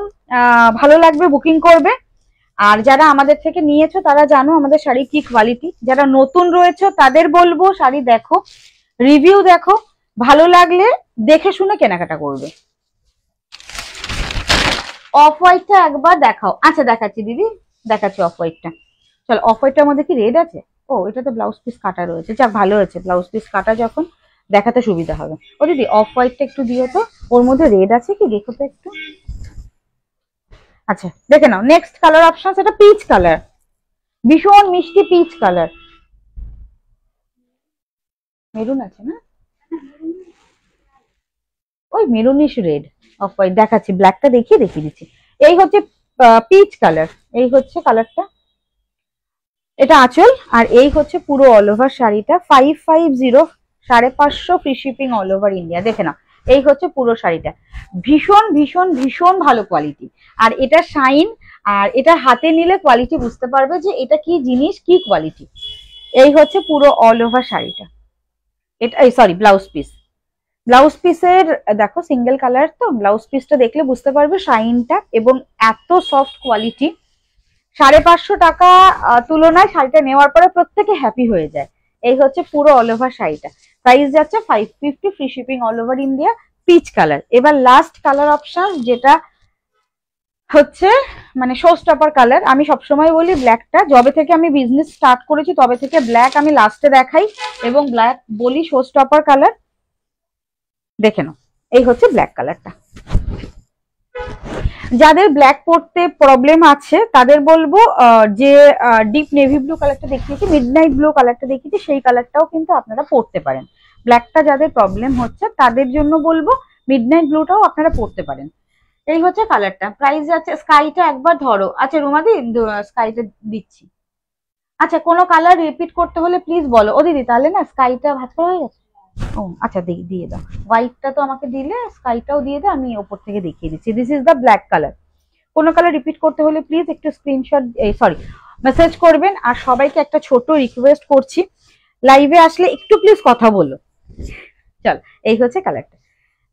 Speaker 1: ভালো লাগবে বুকিং করবে। আর যারা আমাদের থেকে নিয়েছো তারা জানো আমাদের শাড়ি কি কোয়ালিটি। যারা নতুন রয়েছে তাদের বলবো শাড়ি দেখো, রিভিউ দেখো, ভালো লাগলে দেখে শুনে কেনাকাটা করবে। অফ হোয়াইটটা একবার দেখাও। আচ্ছা দেখাচ্ছি দিদি, দেখাচ্ছি অফ হোয়াইটটা। চলো, অফ হোয়াইটটার মধ্যে কি রেড আছে? ও, এটা তো ব্লাউজ পিস কাটা রয়েছে, যাক ভালো হয়েছে, ব্লাউজ পিস কাটা যখন দেখাতে সুবিধা হবে। ও দিদি অফ হোয়াইটটা একটু দিও তো, ওর মধ্যে রেড আছে কি দেখো তো একটু। আচ্ছা দেখে নাও, নেক্সট কালার অপশন, এটা পিচ কালার, ভীষণ মিষ্টি পিচ কালার। মেরুন আছে না, ওই মেরুনিশ রেড অফ হোয়াইট দেখাচ্ছি, ব্ল্যাকটা দেখিয়ে দিচ্ছি। এই হচ্ছে পিচ কালার, এই হচ্ছে কালারটা, এটা আঁচল, আর এই হচ্ছে পুরো অল ওভার শাড়িটা। 550, 550 free shipping all over India. দেখে নাও, এই হচ্ছে পুরো শাড়িটা, ভীষণ ভীষণ ভীষণ ভালো কোয়ালিটি। আর এটা শাইন, আর এটা হাতে নিলে কোয়ালিটি বুঝতে পারবে যে এটা কি জিনিস, কি কোয়ালিটি। এই হচ্ছে পুরো অল ওভার শাড়িটা। এটা সরি ব্লাউজ পিস, ব্লাউজ পিসের দেখো সিঙ্গেল কালার, তো ব্লাউজ পিসটা দেখলে বুঝতে পারবে শাইনটা, এবং এত সফট কোয়ালিটি। 550 টাকা তুলনায় শাড়িটা নেওয়ার পরে প্রত্যেকে হ্যাপি হয়ে যায়। এই হচ্ছে পুরো অল ওভার শাড়িটা, প্রাইস যাচ্ছে 550 free shipping all over India, peach colour. এবার লাস্ট কালার অপশন, যেটা হচ্ছে মানে শো স্টপার কালার। আমি সবসময় বলি ব্ল্যাকটা, যবে থেকে আমি বিজনেস স্টার্ট করেছি তবে থেকে ব্ল্যাক আমি লাস্টে দেখাই, এবং ব্ল্যাক বলি শো স্টপার কালার। দেখে নাও, এই হচ্ছে ব্ল্যাক কালারটা। যাদের ব্ল্যাক পরতে প্রবলেম আছে তাদের বলবো যে ডিপ নেভি ব্লু কালারটা দেখিয়েছি, মিডনাইট ব্লু কালারটা দেখিয়েছি, সেই কালারটাও কিন্তু আপনারা পরতে পারেন। ব্ল্যাকটা যাদের প্রবলেম হচ্ছে তাদের জন্য বলবো মিডনাইট ব্লুটাও আপনারা পরতে পারেন। এই হচ্ছে কালারটা, প্রাইস যাচ্ছে, স্কাইটা একবার ধরো। আচ্ছা রুমাদি, স্কাইটা দিচ্ছি। আচ্ছা কোনো কালার রিপিট করতে হলে প্লিজ বলো। ও দিদি তাহলে না স্কাইটা ভাঁজ করা হয়ে গেছে। ও আচ্ছা দিয়ে দাও, হোয়াইটটা তো আমাকে দিলে, স্কাইটাও দিয়ে দাও, আমি ওপর থেকে দেখিয়ে দিচ্ছি। This is the black colour. কোনো কালার রিপিট করতে হলে প্লিজ একটু স্ক্রিনশট সরি মেসেজ করবেন। আর সবাইকে একটা ছোট রিকোয়েস্ট করছি, লাইভে আসলে একটু প্লিজ কথা বলো, চল এই হচ্ছে কালারটা,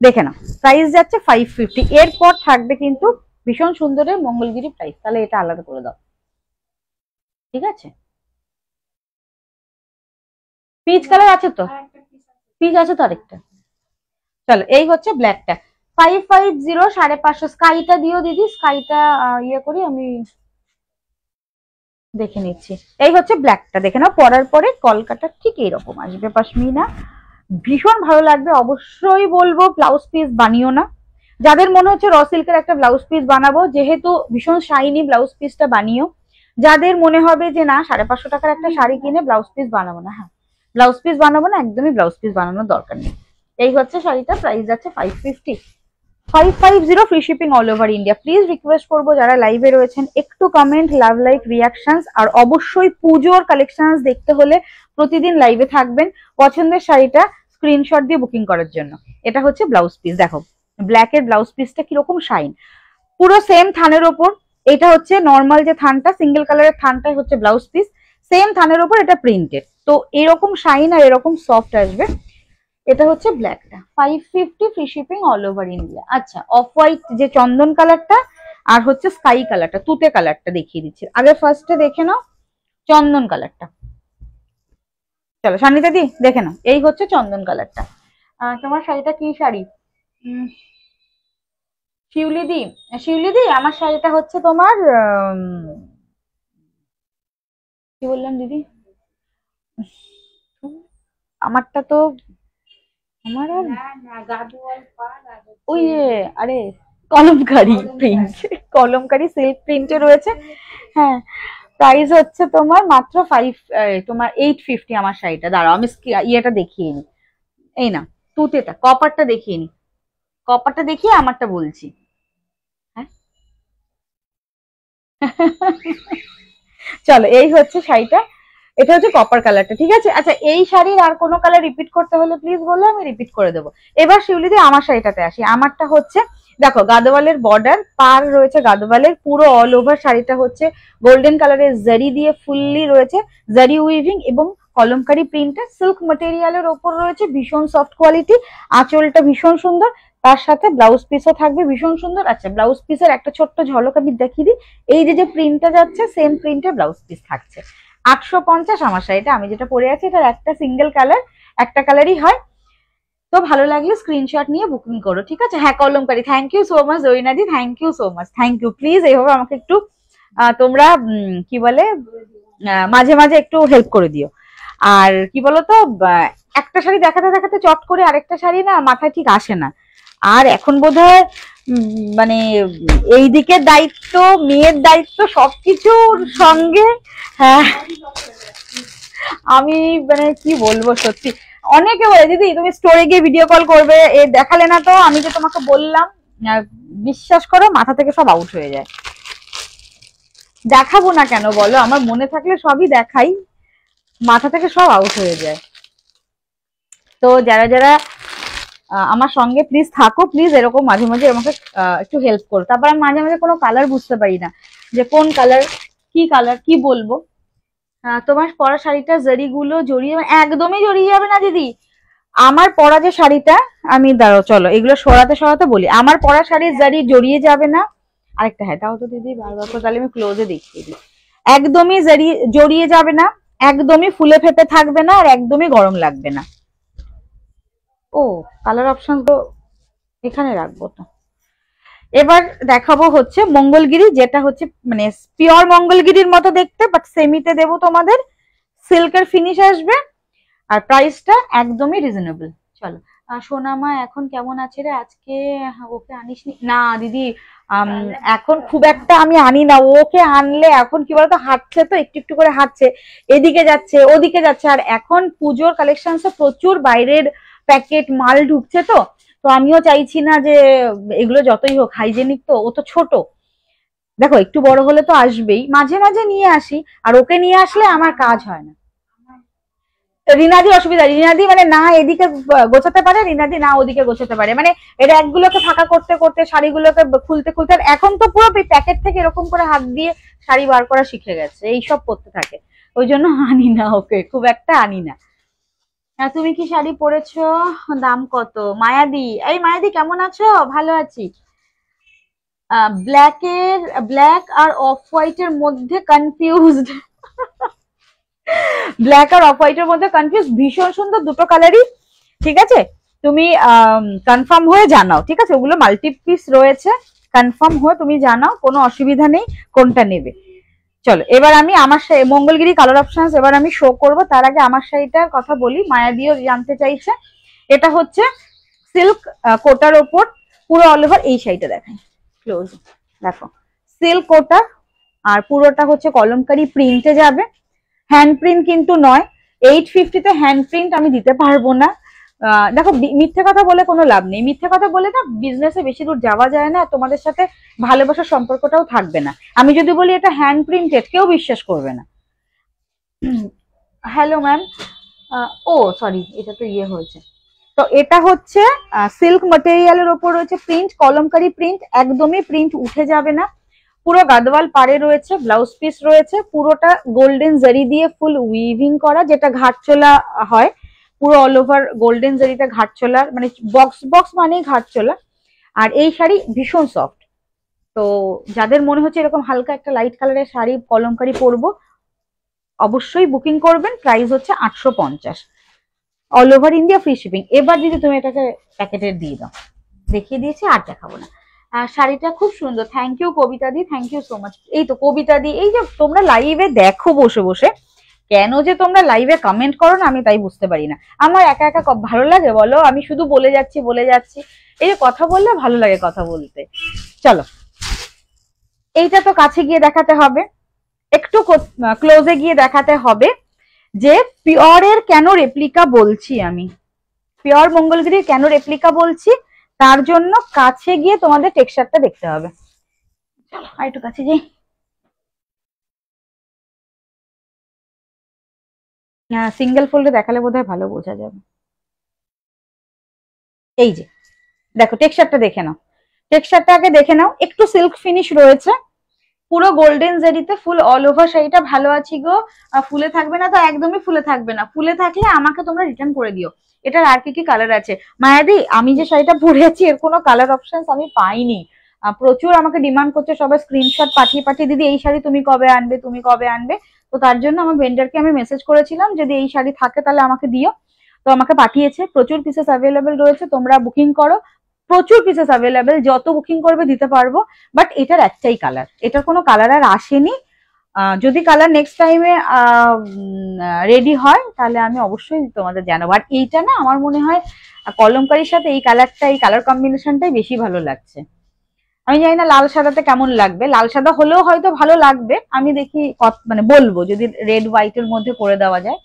Speaker 1: দেখে নাও। প্রাইস যাচ্ছে 550। এরপর থাকবে কিন্তু ভীষণ সুন্দরের মঙ্গলগিরি প্রাইস, তাহলে এটা আলাদা করে দাও, ঠিক আছে? পিচ কালার আছে তো, পিচ আছে তো আরেকটা। চলো এই হচ্ছে ব্ল্যাকটা, 550, 550। স্কাইটা দিও দিদি, স্কাইটা ইয়ে করি আমি, দেখে নিচ্ছি। এই হচ্ছে ব্ল্যাকটা, দেখে নাও। পরার পরে কলকাতা ঠিক এইরকম আসবে পশমিনা, ভীষণ ভালো লাগবে। অবশ্যই বলবো ব্লাউজ পিস বানিও না। যাদের মনে হচ্ছে র সিল্কের একটা ব্লাউজ পিস বানাবো, যেহেতু ভীষণ শাইনি, ব্লাউজ পিসটা বানিও। যাদের মনে হবে যে না 550 টাকার একটা শাড়ি কিনে ব্লাউজ পিস বানাবো না, হ্যাঁ ব্লাউজ পিস বানাবো না, একদমই ব্লাউজ পিস বানানোর দরকার নেই। এই হচ্ছে শাড়িটা, প্রাইস যাচ্ছে 550, 550, free shipping all over India. Please request করবো যারা লাইভে রয়েছেন একটু কমেন্ট, লাভ, লাইক, রিয়াকশনস, আর অবশ্যই পুজোর কালেকশনস দেখতে হলে প্রতিদিন লাইভে থাকবেন। পছন্দের শাড়িটা স্ক্রিনশট দিয়ে বুকিং করার জন্য। এটা হচ্ছে ব্লাউজ পিস, দেখো ব্ল্যাকের ব্লাউজ পিসটা কিরকম শাইন, পুরো সেম থানের ওপর। এটা হচ্ছে নর্মাল যে থানটা, সিঙ্গেল কালারের থানটাই হচ্ছে ব্লাউজ পিস, সেম থানের ওপর এটা প্রিন্টেড। তো এরকম শাইন আর এরকম সফট আসবে। এটা হচ্ছে ব্ল্যাকটা, 550, free shipping all over India. আচ্ছা, অফ হোয়াইট যে চন্দন কালারটা আর হচ্ছে স্কাই কালারটা, তুতে কালারটা দেখিয়ে দিচ্ছি। আগে ফার্স্টে দেখে নাও চন্দন কালারটা। চলো সান্নিতা দি দেখে নাও, এই হচ্ছে চন্দন কালারটা। তোমার শাড়িটা কি শাড়ি? শিউলিদি, শিউলিদি আমার শাড়িটা হচ্ছে তোমার কি বললাম দিদি, আমারটা তো আমার ওই আরে কলমকারি প্রিন্ট, কলমকারি সিল্ক প্রিন্টে রয়েছে। হ্যাঁ, প্রাইস হচ্ছে তোমার মাত্র তোমার 850 আমার শাড়িটা। দাঁড়াও আমি ইয়েটা দেখিয়ে নি, এই না তুতেটা, কপারটা দেখিয়ে নি, কপারটা দেখিয়ে আমারটা বলছি। হ্যাঁ চলো এই হচ্ছে শাড়িটা, এটা হচ্ছে কপার কালারটা, ঠিক আছে? আচ্ছা, এই শাড়ির আর কোনো কালার রিপিট করতে হলে প্লিজ বললে আমি রিপিট করে দেবো। এবার শিউলিদি আমার শাড়িটাতে আসি। আমারটা হচ্ছে দেখো গাদোয়ালের বর্ডার, পার রয়েছে গাদোয়ালের, পুরো অল ওভার শাড়িটা হচ্ছে গোল্ডেন কালারের জারি দিয়ে ফুললি রয়েছে, জারি উইভিং এবং কলমকারি প্রিন্টের সিল্ক ম্যাটেরিয়ালের ওপর রয়েছে, ভীষণ সফট কোয়ালিটি। আঁচলটা ভীষণ সুন্দর, তার সাথে ব্লাউজ পিসও থাকবে ভীষণ সুন্দর। আচ্ছা, ব্লাউজ পিসের একটা ছোট্ট ঝলক আমি দেখিয়ে দিই। এই যে প্রিন্টটা যাচ্ছে সেম প্রিন্টের ব্লাউজ পিস থাকছে। 850 আমার শাড়িটা, আমি যেটা পরে আছি এটার একটা সিঙ্গেল কালার, একটা কালারই হয়। তো ভালো লাগলে স্ক্রিনশট নিয়ে বুকিং করো, ঠিক আছে? হ্যাঁ Kalamkari, thank you so much জরিনাদি, thank you so much, thank you. Please এইভাবে আমাকে একটু তোমরা কি বলে মাঝে মাঝে একটু হেল্প করে দিও। আর কি বলতো, একটা শাড়ি দেখাতে দেখাতে চট করে আরেকটা শাড়ি না মাথায় ঠিক আসে না। আর এখন বোধহয় মানে এই দিকের দায়িত্ব, মেয়ের দায়িত্ব, সবকিছুর সঙ্গে। হ্যাঁ আমি মানে কি বলবো, সত্যি অনেকে বলে দিদি তুমি স্টোরে গিয়ে ভিডিও কল করবে, এ দেখালে না তো। আমি যে তোমাকে বললাম, বিশ্বাস করো মাথা থেকে সব আউট হয়ে যায়। দেখাবো না কেন বলো, আমার মনে থাকলে সবই দেখাই, মাথা থেকে সব আউট হয়ে যায়। তো যারা যারা আমার সঙ্গে প্লিজ থাকো, প্লিজ এরকম মাঝে মাঝে আমাকে একটু হেল্প করো। তারপর আমি মাঝে মাঝে কোনো কালার বুঝতে পারি না যে কোন কালার কি বলবো। তোমার পরা শাড়িটা জারি গুলো জড়িয়ে, একদমই জড়িয়ে যাবে না দিদি। আমার পরা যে শাড়িটা, আমি দাঁড়াও চলো এগুলো সরাতে সরাতে বলি। আমার পরা শাড়ির জারি জড়িয়ে যাবে না। আরেকটা হ্যাঁ তাও তো দিদি বারবার করে, তাহলে আমি ক্লোজে দেখিয়ে দিই। একদমই জারি জড়িয়ে যাবে না, একদমই ফুলে ফেপে থাকবে না, আর একদমই গরম লাগবে না। ও কালার অপশন তো এখানে রাখবো তো। এবার দেখাবো হচ্ছে মঙ্গলগিরি, যেটা হচ্ছে মানে পিওর মঙ্গলগিরির মতো দেখতে, বাট সেমিতে দেবো তোমাদের, সিল্কের ফিনিশ আসবে, আর প্রাইসটা একদমই রিজনেবল। চলো সোনামা এখন কেমন আছে রে আজকে? ওকে আনিস না দিদি, এখন খুব একটা আমি আনি না। ওকে আনলে এখন কি বলতো, হাঁটছে তো একটু একটু করে হাঁটছে, এদিকে যাচ্ছে ওদিকে যাচ্ছে। আর এখন পুজোর কালেকশনসে প্রচুর বাইরের প্যাকেট মাল ঢুকছে, তো তো আমিও চাইছি না যে এগুলো যতই হোক হাইজেনিক, তো ও তো ছোট, দেখো একটু বড় হলে তো আসবেই। মাঝে মাঝে নিয়ে আসি, আর ওকে নিয়ে আসলে আমার কাজ হয় না। রিনাদি অসুবিধা, রিনাদি মানে না এদিকে গোছাতে পারে, রিনাদি না ওদিকে গোছাতে পারে, মানে র্যাকগুলোকে ফাঁকা করতে করতে, শাড়িগুলোকে খুলতে খুলতে, আর এখন তো পুরো প্যাকেট থেকে এরকম করে হাত দিয়ে শাড়ি বার করা শিখে গেছে, এইসব করতে থাকে। ওই জন্য আনি না, ওকে খুব একটা আনি না। তুমি কি শাড়ি পরেছো? দাম কত? মায়াদি, এই মায়াদি কেমন আছো? ভালো আছি। ব্ল্যাক আর অফ হোয়াইটের মধ্যে কনফিউজড। ব্ল্যাক আর অফ হোয়াইটের মধ্যে কনফিউজ, ভীষণ সুন্দর দুটো কালারই। ঠিক আছে, তুমি কনফার্ম হয়ে জানাও। ঠিক আছে, ওগুলো মাল্টি পিস রয়েছে, কনফার্ম হয়ে তুমি জানাও, কোনো অসুবিধা নেই কোনটা নেবে। চলো এবার আমি আমার মঙ্গলগিরি কালার অপশনস এবার আমি শো করব। তার আগে আমার শাড়িটার কথা বলি, মায়াদিও জানতে চাইছে। এটা হচ্ছে সিল্ক কোটার ওপর পুরো অল ওভার। এই শাড়িটা দেখাই ক্লোজ, দেখো সিল্ক কোটা, আর পুরোটা হচ্ছে কলমকারি প্রিন্টে যাবে, হ্যান্ড প্রিন্ট কিন্তু নয়। 850-তে হ্যান্ড প্রিন্ট আমি দিতে পারবো না। দেখো মিথ্যে কথা বলে কোনো লাভ নেই, মিথ্যে কথা বলে না বিজনেসে বেশি দূর যাওয়া যায় না, তোমাদের সাথে ভালোবাসার সম্পর্কটাও থাকবে না। আমি যদি বলি এটা হ্যান্ড প্রিন্টেড, কেউ বিশ্বাস করবে না। হ্যালো ম্যাম, ও সরি, এটা তো ইয়ে হয়েছে। তো এটা হচ্ছে সিল্ক ম্যাটেরিয়ালের ওপর রয়েছে প্রিন্ট, কলমকারি প্রিন্ট, একদমই প্রিন্ট উঠে যাবে না। পুরো গাদওয়াল পাড়ে রয়েছে, ব্লাউজ পিস রয়েছে, পুরোটা গোল্ডেন জারি দিয়ে ফুল উইভিং করা, যেটা ঘাটচোলা হয়। পুরো অল ওভার গোল্ডেন জারিটা ঘাটচোলার, মানে বক্স বক্স মানেই ঘাটচোলা। আর এই শাড়ি ভীষণ সফট। তো যাদের মনে হচ্ছে এরকম হালকা একটা লাইট কালারের শাড়ি কলমকারি পরবো, অবশ্যই বুকিং করবেন। প্রাইস হচ্ছে 850, all over India free shipping. এবার যদি তুমি এটাকে প্যাকেটের দিয়ে দাও, দেখিয়ে দিয়েছি আর দেখাবো না। শাড়িটা খুব সুন্দর, থ্যাংক ইউ কবিতা দি, থ্যাংক ইউ সো মাচ। এই তো কবিতা দি, এই যে তোমরা লাইভে দেখো বসে বসে, কেন যে তোমরা লাইভে কমেন্ট করো না আমি তাই বুঝতে পারি না। আমার একা একা ভালো লাগে বলো? আমি শুধু বলে যাচ্ছি বলে যাচ্ছি, এই যে কথা বললে ভালো লাগে কথা বলতে। চলো এইটা তো কাছে গিয়ে দেখাতে হবে, একটু ক্লোজে গিয়ে দেখাতে হবে যে পিওরের কেন রেপ্লিকা বলছি আমি, পিওর মঙ্গলগিরির কেন রেপ্লিকা বলছি, তার জন্য কাছে গিয়ে তোমাদের টেক্সচারটা দেখতে হবে। চলো আর একটু কাছে যাই। সিঙ্গেল ফোল্ডে দেখালে বোধহয় ভালো বোঝা যাবে। এই যে দেখো টেক্সচারটা দেখে নাও, টেক্সচারটা আগে দেখে নাও। একটু সিল্ক ফিনিশ রয়েছে, পুরো গোল্ডেন জেরিতে ফুল অল ওভার শাড়িটা। ভালো আছি গো, ফুলে থাকবে না তো একদমই ফুলে থাকবে না, ফুলে থাকলে আমাকে তোমরা রিটার্ন করে দিও। এটার আর কি কি কালার আছে? মায়াদি, আমি যে শাড়িটা পরে আছি এর কোনো কালার অপশনস আমি পাইনি। প্রচুর আমাকে ডিমান্ড করছে সবাই, স্ক্রিনশট পাঠিয়ে পাঠিয়ে, দিদি এই শাড়ি তুমি কবে আনবে, তুমি কবে আনবে। তো তার জন্য আমার ভেন্ডারকে আমি মেসেজ করেছিলাম যদি এই শাড়ি থাকে তাহলে আমাকে দিও। তো আমাকে পাঠিয়েছে, প্রচুর পিসেস অ্যাভেলেবেল রয়েছে, তোমরা বুকিং করো। প্রচুর পিসেস অ্যাভেলেবেল, যত বুকিং করবে দিতে পারবো। বাট এটার একটাই কালার, এটার কোনো কালার আর আসেনি। যদি কালার নেক্সট টাইমে রেডি হয় তাহলে আমি অবশ্যই তোমাদের জানাবো। আর এইটা না আমার মনে হয় কলমকারির সাথে এই কালারটা, এই কালার কম্বিনেশনটাই বেশি ভালো লাগছে। আমি জানি না লাল সাদাতে কেমন লাগবে, লাল সাদা হলেও হয়তো ভালো লাগবে, আমি দেখি মানে বলবো যদি রেড হোয়াইটের মধ্যে করে দেওয়া যায়।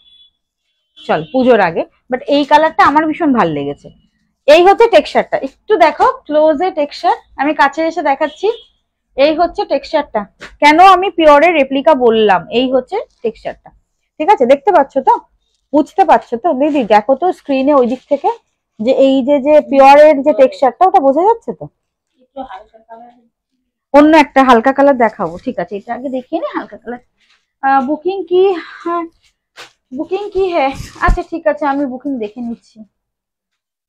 Speaker 1: চল পুজোর আগে, বাট এই কালারটা আমার ভীষণ ভালো লেগেছে। এই হচ্ছে টেক্সচারটা, একটু দেখো ক্লোজে টেক্সচার, আমি কাছে এসে দেখাচ্ছি। এই হচ্ছে টেক্সচারটা, কেন আমি পিওরের রেপ্লিকা বললাম, এই হচ্ছে টেক্সচারটা। ঠিক আছে, দেখতে পাচ্ছ তো, বুঝতে পারছো তো দিদি? দেখো তো স্ক্রিনে ওই দিক থেকে, যে এই যে যে পিওরের যে টেক্সচারটা, ওটা বোঝা যাচ্ছে তো? অন্য একটা হালকা কালার দেখাবো, ঠিক আছে এটা আগে দেখিয়ে নি হালকা কালার। বুকিং কি? হ্যাঁ বুকিং কি? হ্যাঁ আচ্ছা ঠিক আছে, আমি বুকিং দেখে নিচ্ছি।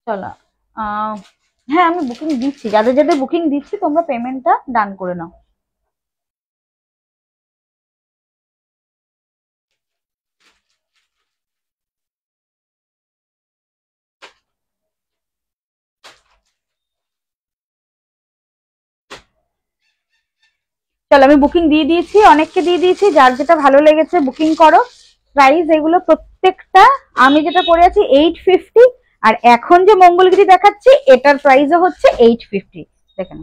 Speaker 1: চলো হ্যাঁ আমি বুকিং দিচ্ছি, যাদের যাদের বুকিং দিচ্ছি তোমরা পেমেন্টটা ডান করে নাও। চলো আমি বুকিং দিয়ে দিয়েছি, অনেককে দিয়ে দিয়েছি, যার যেটা ভালো লেগেছে বুকিং করো। প্রাইস এগুলো প্রত্যেকটা, আমি যেটা পরে আছি 850, আর এখন যে মঙ্গলগিরি দেখাচ্ছি এটার প্রাইসও হচ্ছে 850। দেখেন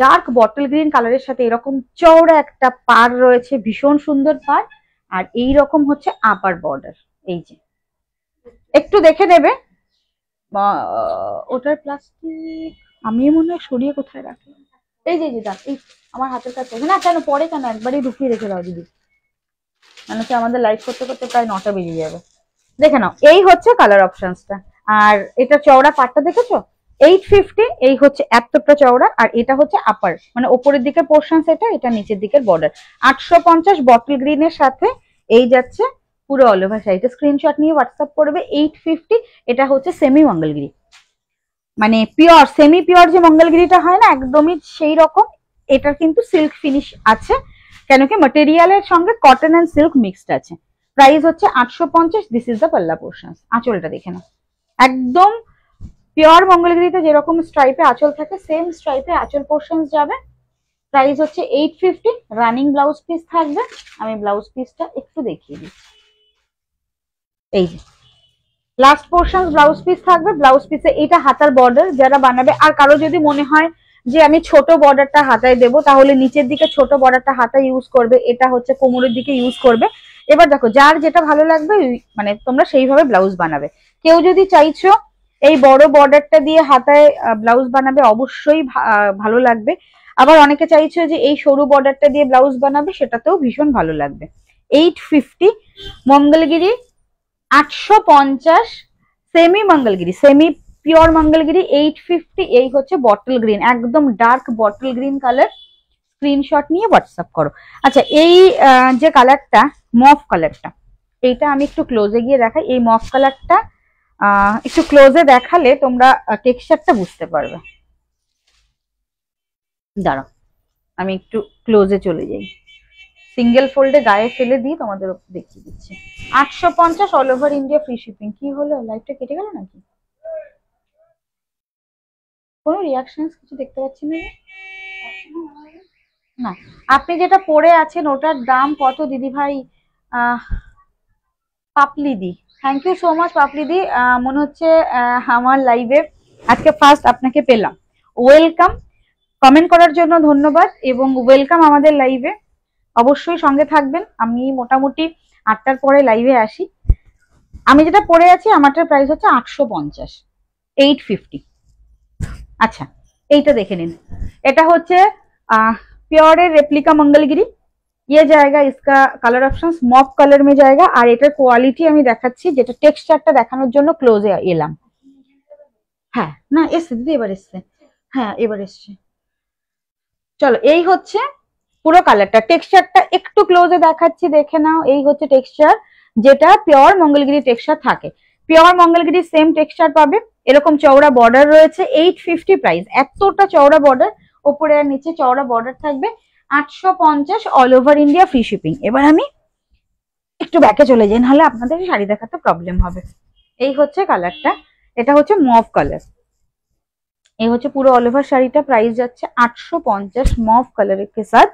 Speaker 1: ডার্ক বটল গ্রিন কালারের সাথে এরকম চওড়া একটা পার রয়েছে, ভীষণ সুন্দর পার। আর এই রকম হচ্ছে আপার বর্ডার, এই যে একটু দেখে নেবে। ওটার প্লাস্টিক আমি মনে হয় সরিয়ে কোথায় রাখলাম, এই যে দেখ এই আমার হাতের কাছে না, কেন পরে কেন, একবারই ঢুকিয়ে রেখে দাও দিদি, মানে কি আমাদের লাইভ করতে করতে প্রায় 9টা বেরিয়ে যাবে। দেখে নাও এই হচ্ছে কালার অপশনসটা। আর এটা চওড়া পাটটা দেখেছো, 850। এই হচ্ছে এতটা চওড়া, আর এটা হচ্ছে আপার, মানে ওপরের দিকের পোর্শন, এটা নিচের দিকের বর্ডার। 850 বটল গ্রিনের সাথে এই যাচ্ছে পুরো অল ওভার শাড়িটা স্ক্রিনশট নিয়ে হোয়াটসঅ্যাপ করবে। 850। এটা হচ্ছে সেমি মঙ্গলগিরি, মানে পিওর সেমি পিওর যে মঙ্গলগিরিটা হয় না একদমই সেই রকম। এটার কিন্তু সিল্ক ফিনিশ আছে, কেন কি ম্যাটেরিয়ালের সঙ্গে কটন অ্যান্ড সিল্ক মিক্সড আছে। প্রাইস হচ্ছে 850। দিস ইজ দ্য পাল্লা পোর্শন। আঁচলটা দেখে নাও, একদম পিওর মঙ্গলগিরিতে যেরকম স্ট্রাইপে আঁচল থাকে সেম স্ট্রাইপে আঁচল পোর্শন যাবে। প্রাইস হচ্ছে 850। রানিং ব্লাউজ পিস থাকবে। আমি ব্লাউজ পিসটা একটু দেখিয়ে দিই। এই যে লাস্ট পোর্শন ব্লাউজ পিস থাকবে। ব্লাউজ পিসে এটা হাতার বর্ডার যারা বানাবে, আর কারো যদি মনে হয় যে আমি ছোট বর্ডারটা হাতায় দেবো তাহলে নিচের দিকে ছোট বর্ডারটা হাতা ইউজ করবে, এটা হচ্ছে কোমরের দিকে ইউজ করবে। এবার দেখো যার যেটা ভালো লাগবে মানে তোমরা সেইভাবে ব্লাউজ বানাবে। কেউ যদি চাইছো এই বড় বর্ডারটা দিয়ে হাতায় ব্লাউজ বানাবে অবশ্যই ভালো লাগবে। আবার অনেকে চাইছো যে এই সরু বর্ডারটা দিয়ে ব্লাউজ বানাবে, সেটাতেও ভীষণ ভালো লাগবে। 850 Mangalagiri, 850 semi Mangalagiri, semi pure Mangalagiri 850। এই হচ্ছে বটল গ্রিন, একদম dark bottle green colour. Screenshot নিয়ে হোয়াটসঅ্যাপ করো। আচ্ছা এই যে কালারটা মফ কালারটা, এইটা আমি একটু ক্লোজে গিয়ে দেখাই। এই মফ কালারটা একটু ক্লোজে দেখালে তোমরা টেক্সচারটা বুঝতে পারবে। দাঁড়াও আমি একটু ক্লোজে চলে যাই, সিঙ্গেল ফোল্ডে গায়ে ফেলে দিয়ে তোমাদের দেখিয়ে দিচ্ছি। 850 all over India free shipping. কি হলো, লাইভটা কেটে গেল নাকি? কোনো রিয়াকশনস কিছু দেখতে পাচ্ছি না। না, আপনি যেটা পরে আছেন ওটার দাম কত দিদি ভাই? পাপলিদি, থ্যাংক ইউ সো মাচ পাপলিদি। মনে হচ্ছে আমার লাইভে আজকে ফার্স্ট আপনাকে পেলাম। ওয়েলকাম, কমেন্ট করার জন্য ধন্যবাদ এবং ওয়েলকাম আমাদের লাইভে। অবশ্যই সঙ্গে থাকবেন। আমি মোটামুটি 8টার পরে লাইভে আসি। আমি যেটা পরে আছি আমারটার প্রাইস হচ্ছে 850, 850। আচ্ছা এইটা দেখে নিন, এটা হচ্ছে प्योर रेप्लिका मंगलगिरी। ये जाएगा इसका कलर ऑप्शंस मॉफ कलर में जाएगा। और एटार क्वालिटी আমি দেখাচ্ছি, যেটা টেক্সচারটা দেখানোর জন্য ক্লোজে এলাম। হ্যাঁ না এসছে দিদি, এবার এসছে। হ্যাঁ এবার এসছে। চলো এই হচ্ছে পুরো কালারটা। টেক্সচারটা একটু ক্লোজে দেখাচ্ছি, দেখে নাও। এই হচ্ছে টেক্সচার, যেটা পিওর মঙ্গলগিরি টেক্সচার থাকে। পিওর মঙ্গলগিরি সেম টেক্সচার পাবে। এরকম চওড়া বর্ডার রয়েছে। 850 প্রাইস। এতটা চওড়া বর্ডার, ওপরে আর নিচে চওড়া বর্ডার থাকবে। 850 all over India free shipping. এবার আমি একটু ব্যাকে চলে যাই, নাহলে আপনাদের শাড়ি দেখাতে প্রবলেম হবে। এই হচ্ছে কালারটা, এটা হচ্ছে মভ কালার। এই হচ্ছে পুরো অল ওভার শাড়িটা। প্রাইস যাচ্ছে 850 মভ কালারের কে সাথ।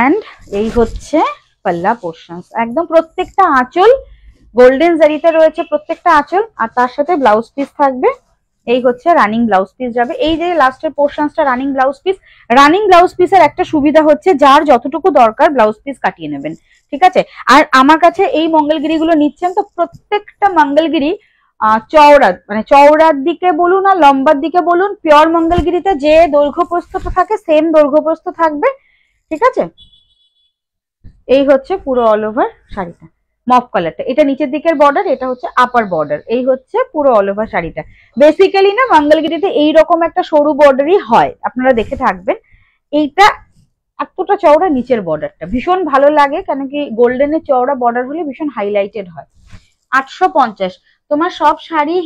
Speaker 1: এন্ড এই হচ্ছে পাল্লা পোর্শনস। একদম প্রত্যেকটা আঁচল গোল্ডেন জারিতে রয়েছে, প্রত্যেকটা আঁচল। আর তার সাথে ব্লাউজ পিস থাকবে। এই হচ্ছে রানিং ব্লাউজ পিস যাবে। এই যে লাস্টের পোর্শনসটা running blouse piece. Running blouse পিসের একটা সুবিধা হচ্ছে যার যতটুকু দরকার ব্লাউজ পিস কাটিয়ে নেবেন, ঠিক আছে। আর আমার কাছে এই মঙ্গলগিরি গুলো নিচ্ছেন তো প্রত্যেকটা মঙ্গলগিরি চওড়া, মানে চওড়ার দিকে বলুন আর লম্বার দিকে বলুন, পিওর মঙ্গলগিরিতে যে দৈর্ঘ্য প্রস্থটা থাকে সেম দৈর্ঘ্য প্রস্থ থাকবে, ঠিক আছে। এই হচ্ছে পুরো অল ওভার শাড়িটা। মফ কালারটা, এটা নিচের দিকের বর্ডার, এটা হচ্ছে আপার বর্ডার। এই হচ্ছে পুরো অল ওভার শাড়িটা। বেসিক্যালি না মঙ্গলগিরিতে এইরকম একটা সরু বর্ডারই হয়, আপনারা দেখে থাকবেন। এইটা এতটা চওড়া নিচের বর্ডারটা ভীষণ ভালো লাগে, কেন কি গোল্ডেনের চওড়া বর্ডার হলে ভীষণ হাইলাইটেড হয়। 850। তোমার সব শাড়ি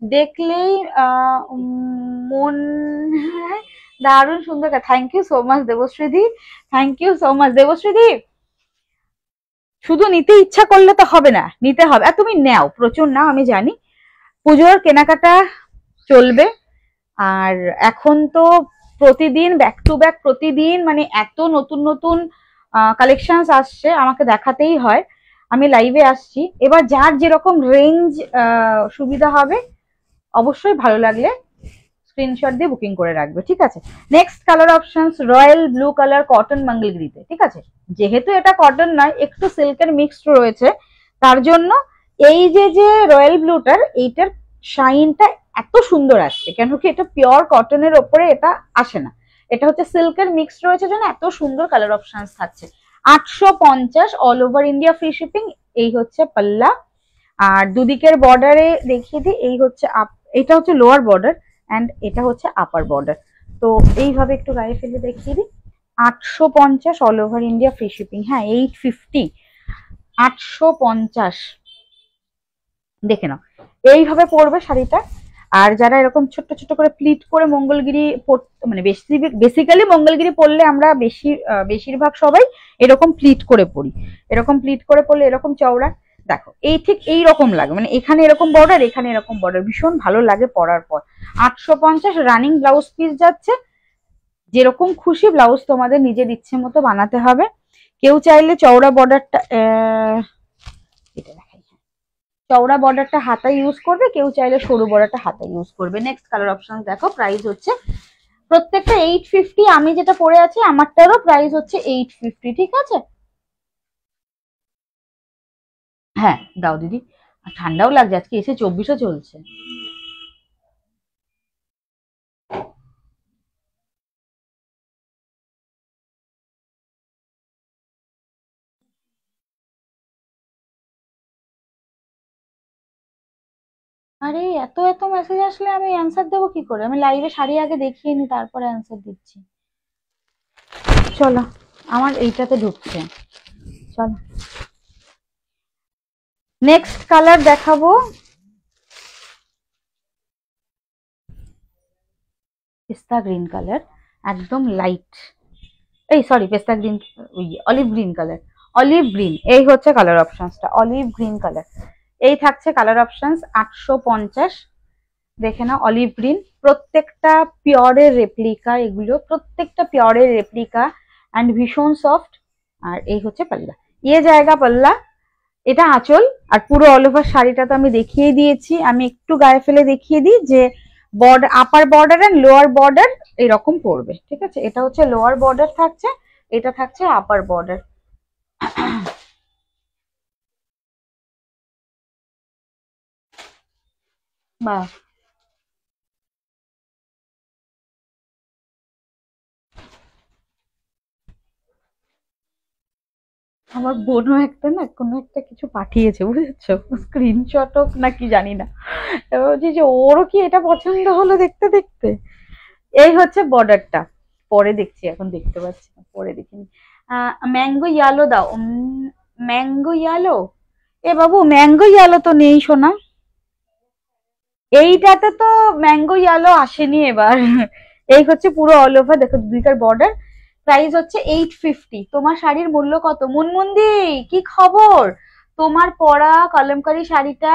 Speaker 1: দেখলেই মন দারুণ সুন্দর। থ্যাংক ইউ সো মাচ দেবশ্রীদি, থ্যাংক ইউ সো মাচ দেবশ্রীদি। শুধু নিতে ইচ্ছা করলে তো হবে না, নিতে হবে। আর তুমি নাও, প্রচুর নাও, আমি জানি পুজোর কেনাকাটা চলবে। আর এখন তো প্রতিদিন ব্যাক টু ব্যাক, প্রতিদিন মানে এত নতুন নতুন কালেকশন আসছে, আমাকে দেখাতেই হয়। আমি লাইভে আসছি। এবার যার যেরকম রেঞ্জ সুবিধা হবে অবশ্যই ভালো লাগলে স্ক্রিনশট দিয়ে বুকিং করে রাখবে, ঠিক আছে। Next colour options royal blue colour cotton মঙ্গলগিরিতে, ঠিক আছে। যেহেতু এটা কটন নয়, একটু সিল্কের মিক্সড রয়েছে, তার জন্য এই যে রয়্যাল ব্লুটার এইটার শাইনটা এত সুন্দর আসছে, কেন কি এটা পিওর কটনের ওপরে এটা আসে না, এটা হচ্ছে সিল্কের মিক্সড রয়েছে, জন্য এত সুন্দর কালার অপশনস থাকছে। 850 all over India free shipping. এই হচ্ছে পাল্লা। আর দুদিকের বর্ডারে দেখিয়ে দিই, এই হচ্ছে এটা হচ্ছে লোয়ার বর্ডার এন্ড এটা হচ্ছে আপার বর্ডার। তো এইভাবে একটু গায়ে ফেলে দেখিয়ে দিই। 850 all over India free shipping. হ্যাঁ 850। 850। দেখে নাও, এইভাবে পরবে শাড়িটা। আর যারা এরকম ছোট্ট ছোট্ট করে প্লিট করে মঙ্গলগিরি মানে বেসিক্যালি মঙ্গলগিরি পরলে আমরা বেশিরভাগ সবাই এরকম প্লিট করে পরি। এরকম প্লিট করে পরলে এরকম চওড়া, দেখো এই ঠিক এই রকম লাগে, মানে এখানে এরকম বর্ডার, এখানে এরকম বর্ডার, ভীষণ ভালো লাগে পরার পর। 850 রানিং ব্লাউজ পিস যাচ্ছে। যেরকম খুশি ব্লাউজ তোমাদের নিজের ইচ্ছে মতো বানাতে হবে। কেউ চাইলে চওড়া বর্ডারটা এটা দেখাই, চওড়া বর্ডারটা হাতা ইউজ করবে, কেউ চাইলে সরু বর্ডারটা হাতা ইউজ করবে। নেক্সট কালার অপশন দেখো, প্রাইস হচ্ছে প্রত্যেকটা 850। আমি যেটা পরে আছি আমারটারও প্রাইস হচ্ছে 850, ঠিক আছে? হ্যাঁ দাও দিদি, ঠান্ডাও লাগছে, আজকে এসে 24ও চলছে। আরে এত এত মেসেজ আসলে আমি অ্যান্সার দেবো কি করে? আমি লাইভে শাড়ি আগে দেখিয়ে নি, তারপরে অ্যান্সার দিচ্ছি। চলো, আমার এইটাতে ঢুকছে, চলো নেক্সট কালার দেখাবো। পিস্তা গ্রিন কালার, একদম লাইট, এই সরি পেস্তা গ্রিন, ওই olive green colour, olive green, এই হচ্ছে কালার অপশনসটা, অলিভ গ্রিন কালার। এই থাকছে কালার অপশনস 850। দেখে না, অলিভ গ্রিন, প্রত্যেকটা পিওরের রেপ্লিকা, এগুলো প্রত্যেকটা পিওরের রেপ্লিকা অ্যান্ড ভীষণ সফট। আর এই হচ্ছে পাল্লা, ইয়ে জায়গা পাল্লা, এটা আঁচল। আর পুরো অল ওভার শাড়িটা তো আমি দেখিয়ে দিয়েছি, আমি একটু গায়ে ফেলে দেখিয়ে দিই যে border, upper border and lower border এরকম পড়বে, ঠিক আছে? এটা হচ্ছে লোয়ার বর্ডার থাকছে, এটা থাকছে আপার বর্ডার। বাহ, আমার বোনও একটা না কোনো একটা কিছু পাঠিয়েছে, বুঝেছো? স্ক্রিনশট হোক না কি জানি না, এবার বলছি যে ওরও কি এটা পছন্দ হলো দেখতে দেখতে। এই হচ্ছে বর্ডারটা, পরে দেখছি, এখন দেখতে পাচ্ছি না, পরে দেখিনি। ম্যাঙ্গো ইয়ালো দাও, ম্যাঙ্গো ইয়ালো, এ বাবু ম্যাঙ্গো ইয়ালো তো নেই সোনা, এইটাতে তো ম্যাঙ্গো ইয়ালো আসেনি এবার। এই হচ্ছে পুরো অল ওভার, দেখো দুইটার বর্ডার। প্রাইস হচ্ছে 850। তোমার শাড়ির মূল্য কত? মুনমুন্দি কি খবর? তোমার পরা কলমকারী শাড়িটা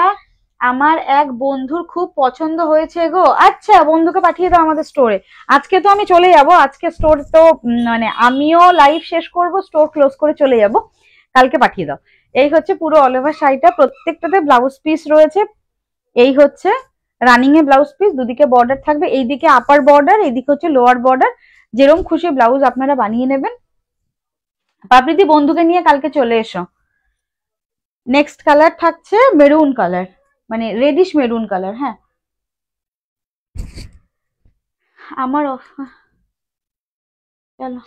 Speaker 1: আমার এক বন্ধুর খুব পছন্দ হয়েছে গো। আচ্ছা, বন্ধুকে পাঠিয়ে দাও আমাদের স্টোরে। আজকে তো আমি চলে যাব, আজকে স্টোর তো মানে আমিও লাইভ শেষ করব, স্টোর ক্লোজ করে চলে যাব, কালকে পাঠিয়ে দাও। এই হচ্ছে পুরো অল ওভার শাড়িটা, প্রত্যেকটাতে ব্লাউজ পিস রয়েছে। এই হচ্ছে রানিং এ ব্লাউজ পিস, দুদিকে বর্ডার থাকবে, এইদিকে আপার বর্ডার, এইদিকে হচ্ছে লোয়ার বর্ডার। যেরকম খুশি ব্লাউজ আপনারা বানিয়ে নেবেন। পাপড়িদি বন্ধুকে নিয়ে কালকে চলে এসো। নেক্সট কালার থাকছে মেরুন কালার, মানে রেডিশ মেরুন কালার। হ্যাঁ আমার চলো,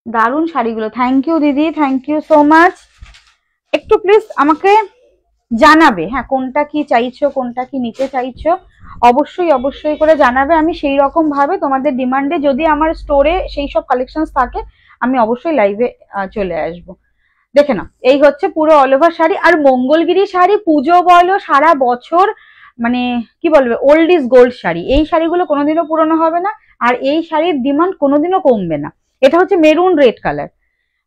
Speaker 1: দারুণ শাড়িগুলো, থ্যাংক ইউ দিদি, থ্যাংক ইউ সো মাচ। একটু প্লিজ আমাকে জানাবে, হ্যাঁ কোনটা কি চাইছো, কোনটা কি নিতে চাইছো, অবশ্যই অবশ্যই করে জানাবে। আমি সেই রকম ভাবে তোমাদের ডিমান্ডে, যদি আমার স্টোরে সেই সব কালেকশন থাকে, আমি অবশ্যই লাইভে চলে আসবো। দেখে নাও, এই হচ্ছে পুরো অল ওভার শাড়ি। আর মঙ্গলগিরি শাড়ি পুজো বলো সারা বছর, মানে কি বলবে, ওল্ড ইজ গোল্ড শাড়ি। এই শাড়িগুলো কোনোদিনও পুরনো হবে না, আর এই শাড়ির ডিমান্ড কোনোদিনও কমবে না। এটা হচ্ছে মেরুন রেড কালার,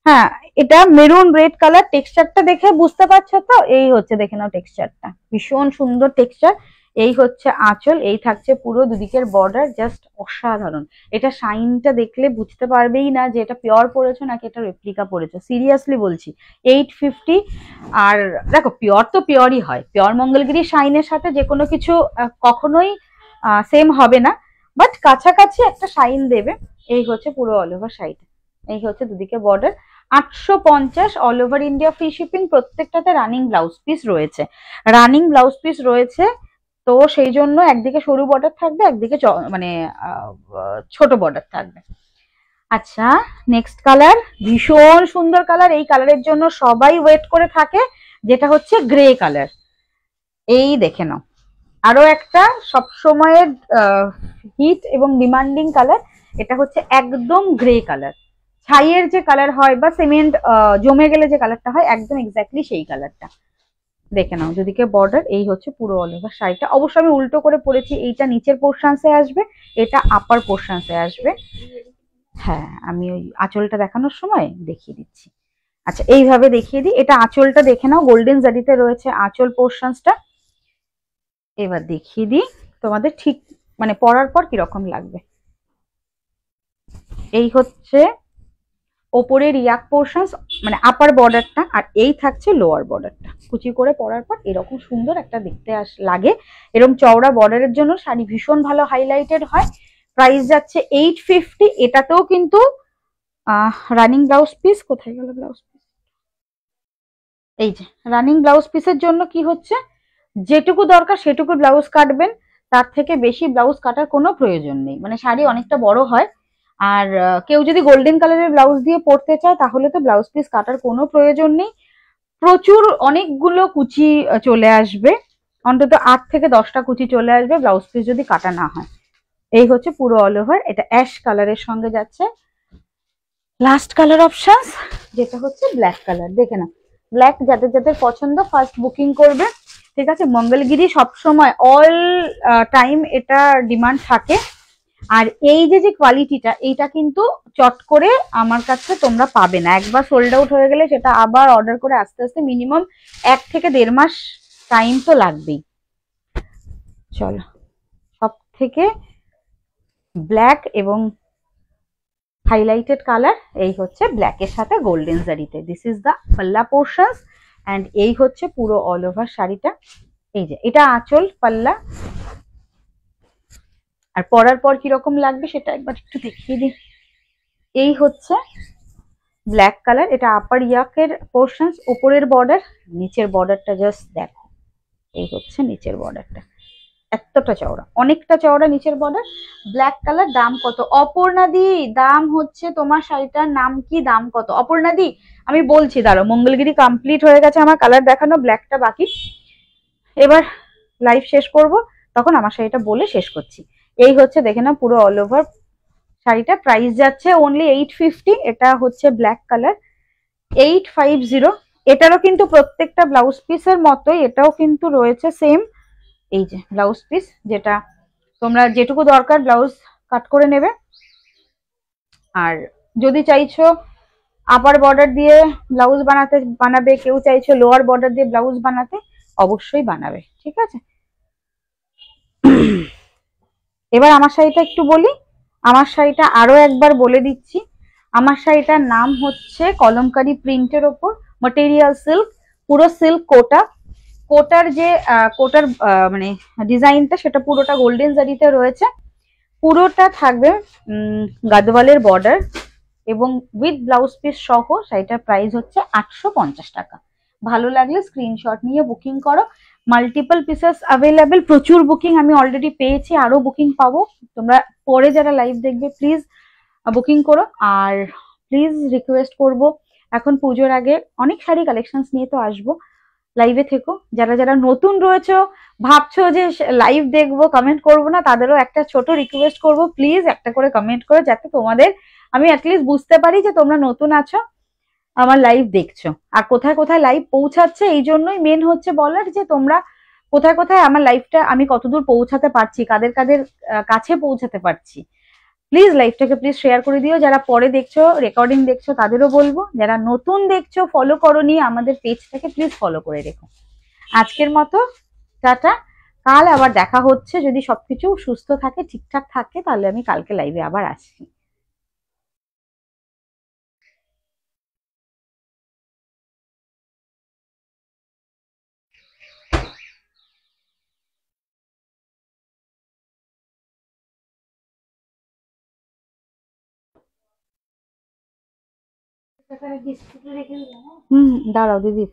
Speaker 1: হ্যাঁ এটা মেরুন রেড কালার। টেক্সচারটা দেখে বুঝতে পারছো তো? এই হচ্ছে, দেখে নাও টেক্সচারটা, ভীষণ সুন্দর টেক্সচার। এই হচ্ছে আঁচল, এই থাকছে পুরো দুদিকের বর্ডার, জাস্ট অসাধারণ। এটা শাইনটা দেখলে বুঝতে পারবেই না যে এটা পিওর পড়েছো নাকি এটা রেপ্লিকা পড়েছো, সিরিয়াসলি বলছি। 850। আর দেখো পিওর তো পিওরই হয়, পিওর মঙ্গলগিরি শাইনের সাথে যে কোনো কিছু কখনোই সেম হবে না, বাট কাছাকাছি একটা শাইন দেবে। এই হচ্ছে পুরো অল ওভার শাড়িটা, এই হচ্ছে দুদিকে border. 850 all over India free shipping. প্রত্যেকটাতে রানিং ব্লাউজ পিস রয়েছে, রানিং ব্লাউজ পিস রয়েছে। তো সেই জন্য একদিকে সরু বর্ডার থাকবে, একদিকে মানে ছোট বর্ডার থাকবে। আচ্ছা নেক্সট কালার, ভীষণ সুন্দর কালার, এই কালারের জন্য সবাই ওয়েট করে থাকে, যেটা হচ্ছে গ্রে কালার। এই দেখে নাও, আরো একটা সবসময়ের হিট এবং ডিমান্ডিং কালার, এটা হচ্ছে একদম গ্রে কালার, ছাইয়ের যে কালার হয় বা সিমেন্ট জমে গেলে যে কালারটা হয়, একদম এক্স্যাক্টলি সেই কালারটা। দেখে নাও যেদিকে বর্ডার, এই হচ্ছে পুরো অল ওভার শাড়িটা। অবশ্য আমি উল্টো করে পরেছি, এইটা নিচের পোর্শনসে আসবে, এটা আপার পোর্শনসে আসবে। হ্যাঁ, আমি ওই আঁচলটা দেখানোর সময় দেখিয়ে দিচ্ছি। আচ্ছা, এইভাবে দেখিয়ে দিই। এটা আঁচলটা দেখে নাও, গোল্ডেন জারিতে রয়েছে আঁচল পোর্শনসটা। এবার দেখিয়ে দিই তোমাদের ঠিক মানে পরার পর কিরকম লাগবে। এই হচ্ছে ওপরের ইয়াক পোর্শনস মানে আপার বর্ডারটা, আর এই থাকছে লোয়ার বর্ডারটা। কুচি করে পরার পর এরকম সুন্দর একটা দেখতে লাগে। এরকম চওড়া বর্ডারের জন্য শাড়ি ভীষণ ভালো হাইলাইটেড হয়। প্রাইস যাচ্ছে 850। এটাতেও কিন্তু রানিং ব্লাউজ পিস, কোথায় গেল ব্লাউজ পিস, এই যে রানিং ব্লাউজ পিসের জন্য কি হচ্ছে, যেটুকু দরকার সেটুকু ব্লাউজ কাটবেন, তার থেকে বেশি ব্লাউজ কাটার কোনো প্রয়োজন নেই। মানে শাড়ি অনেকটা বড় হয়, আর কেউ যদি গোল্ডেন কালারের ব্লাউজ দিয়ে পরতে চায় তাহলে তো ব্লাউজ পিস কাটার কোনো প্রয়োজন নেই। প্রচুর অনেকগুলো কুচি চলে আসবে, অন্তত 8 থেকে 10টা কুচি চলে আসবে ব্লাউজ পিস যদি কাটা না হয়। এই হচ্ছে পুরো অল ওভার। এটা অ্যাশ কালারের সঙ্গে যাচ্ছে। লাস্ট কালার অপশন যেটা হচ্ছে ব্ল্যাক কালার। দেখে না, ব্ল্যাক যাদের যাদের পছন্দ ফার্স্ট বুকিং করবে, ঠিক আছে। মঙ্গলগিরি সবসময় অল টাইম এটা ডিমান্ড থাকে। আর এই যে যে কোয়ালিটিটা, এইটা কিন্তু চট করে আমার কাছে তোমরা পাবে না। একবার সোল্ড আউট হয়ে গেলে সেটা আবার অর্ডার করে আস্তে আস্তে মিনিমাম 1 থেকে 1.5 মাস টাইম তো লাগবেই। চলো, সব থেকে ব্ল্যাক এবং হাইলাইটেড কালার, এই হচ্ছে ব্ল্যাকের সাথে golden জারিতে। This is the pallu portions and এই হচ্ছে পুরো অল ওভার শাড়িটা। এই যে এটা আঁচল, পাল্লা, আর পরার পর কিরকম লাগবে সেটা একবার একটু দেখিয়ে দিই। এই হচ্ছে ব্ল্যাক কালার, এটা আপার ইয়াকের পোর্শনস, উপরের বর্ডার, নিচের বর্ডারটা জাস্ট দেখো। এই হচ্ছে নিচের বর্ডারটা, এতটা চওড়া, অনেকটা চওড়া নিচের বর্ডার। Black colour. দাম কত অপর্ণা দি? দাম হচ্ছে, তোমার শাড়িটার নাম কি, দাম কত অপর্ণা দি? আমি বলছি, দাঁড়ো। মঙ্গলগিরি কমপ্লিট হয়ে গেছে আমার কালার দেখানো, ব্ল্যাকটা বাকি। এবার লাইভ শেষ করব, তখন আমার শাড়িটা বলে শেষ করছি। এই হচ্ছে দেখে না পুরো অল ওভার শাড়িটা। প্রাইস যাচ্ছে অনলি 850। এটা হচ্ছে ব্ল্যাক কালার, 850। এটারও কিন্তু প্রত্যেকটা ব্লাউজ পিসের মতোই এটাও কিন্তু রয়েছে সেম। এই যে ব্লাউজ পিস, যেটা তোমরা যেটুকু দরকার ব্লাউজ কাট করে নেবে। আর যদি চাইছো আপার বর্ডার দিয়ে ব্লাউজ বানাবে, কেউ চাইছো লোয়ার বর্ডার দিয়ে ব্লাউজ বানাতে, অবশ্যই বানাবে, ঠিক আছে। এবার আমার শাড়িটা একটু বলি। আমার শাড়িটা আরো একবার বলে দিচ্ছি। আমার শাড়িটার নাম হচ্ছে কলমকারি প্রিন্টের ওপর, ম্যাটেরিয়াল সিল্ক, পুরো সিল্ক কোটা। কোটার যে কোটার মানে ডিজাইনটা, সেটা পুরোটা গোল্ডেন জারিতে রয়েছে। পুরোটা থাকবে গাদওয়ালের বর্ডার এবং উইথ ব্লাউজ পিস সহ। শাড়িটার প্রাইস হচ্ছে 850 টাকা। ভালো লাগলে স্ক্রিনশট নিয়ে বুকিং করো। মাল্টিপল পিসেস অ্যাভেলেবেল, প্রচুর বুকিং আমি অলরেডি পেয়েছি, আরো বুকিং পাবো। তোমরা পরে যারা লাইভ দেখবে প্লিজ বুকিং করো। আর প্লিজ রিকোয়েস্ট করব, এখন পুজোর আগে অনেক শাড়ি কালেকশনস নিয়ে তো আসবো, লাইভে থেকো। যারা যারা নতুন রয়েছে, ভাবছো যে লাইভ দেখবো কমেন্ট করবো না, তাদেরও একটা ছোট রিকোয়েস্ট করব, প্লিজ একটা করে কমেন্ট করো, যাতে তোমাদের আমি অ্যাটলিস্ট বুঝতে পারি যে তোমরা নতুন আছো, আমার লাইভ দেখছো। আর কোথায় কোথায় লাইভ পৌঁছাচ্ছে, এই জন্যই মেন হচ্ছে বলার যে তোমরা কোথায় কোথায় আমার লাইভটা আমি কতদূর পৌঁছাতে পারছি, কাদের কাদের কাছে পৌঁছাতে পারছি। প্লিজ লাইভটাকে প্লিজ শেয়ার করে দিও। যারা পরে দেখছো, রেকর্ডিং দেখছো, তাদেরও বলবো, যারা নতুন দেখছো ফলো করোনি আমাদের পেজটাকে, প্লিজ ফলো করে রেখো। আজকের মতো টাটা। কাল আবার দেখা হচ্ছে, যদি সবকিছু সুস্থ থাকে, ঠিকঠাক থাকে, তাহলে আমি কালকে লাইভে আবার আসছি। দাঁড়াও দিদি।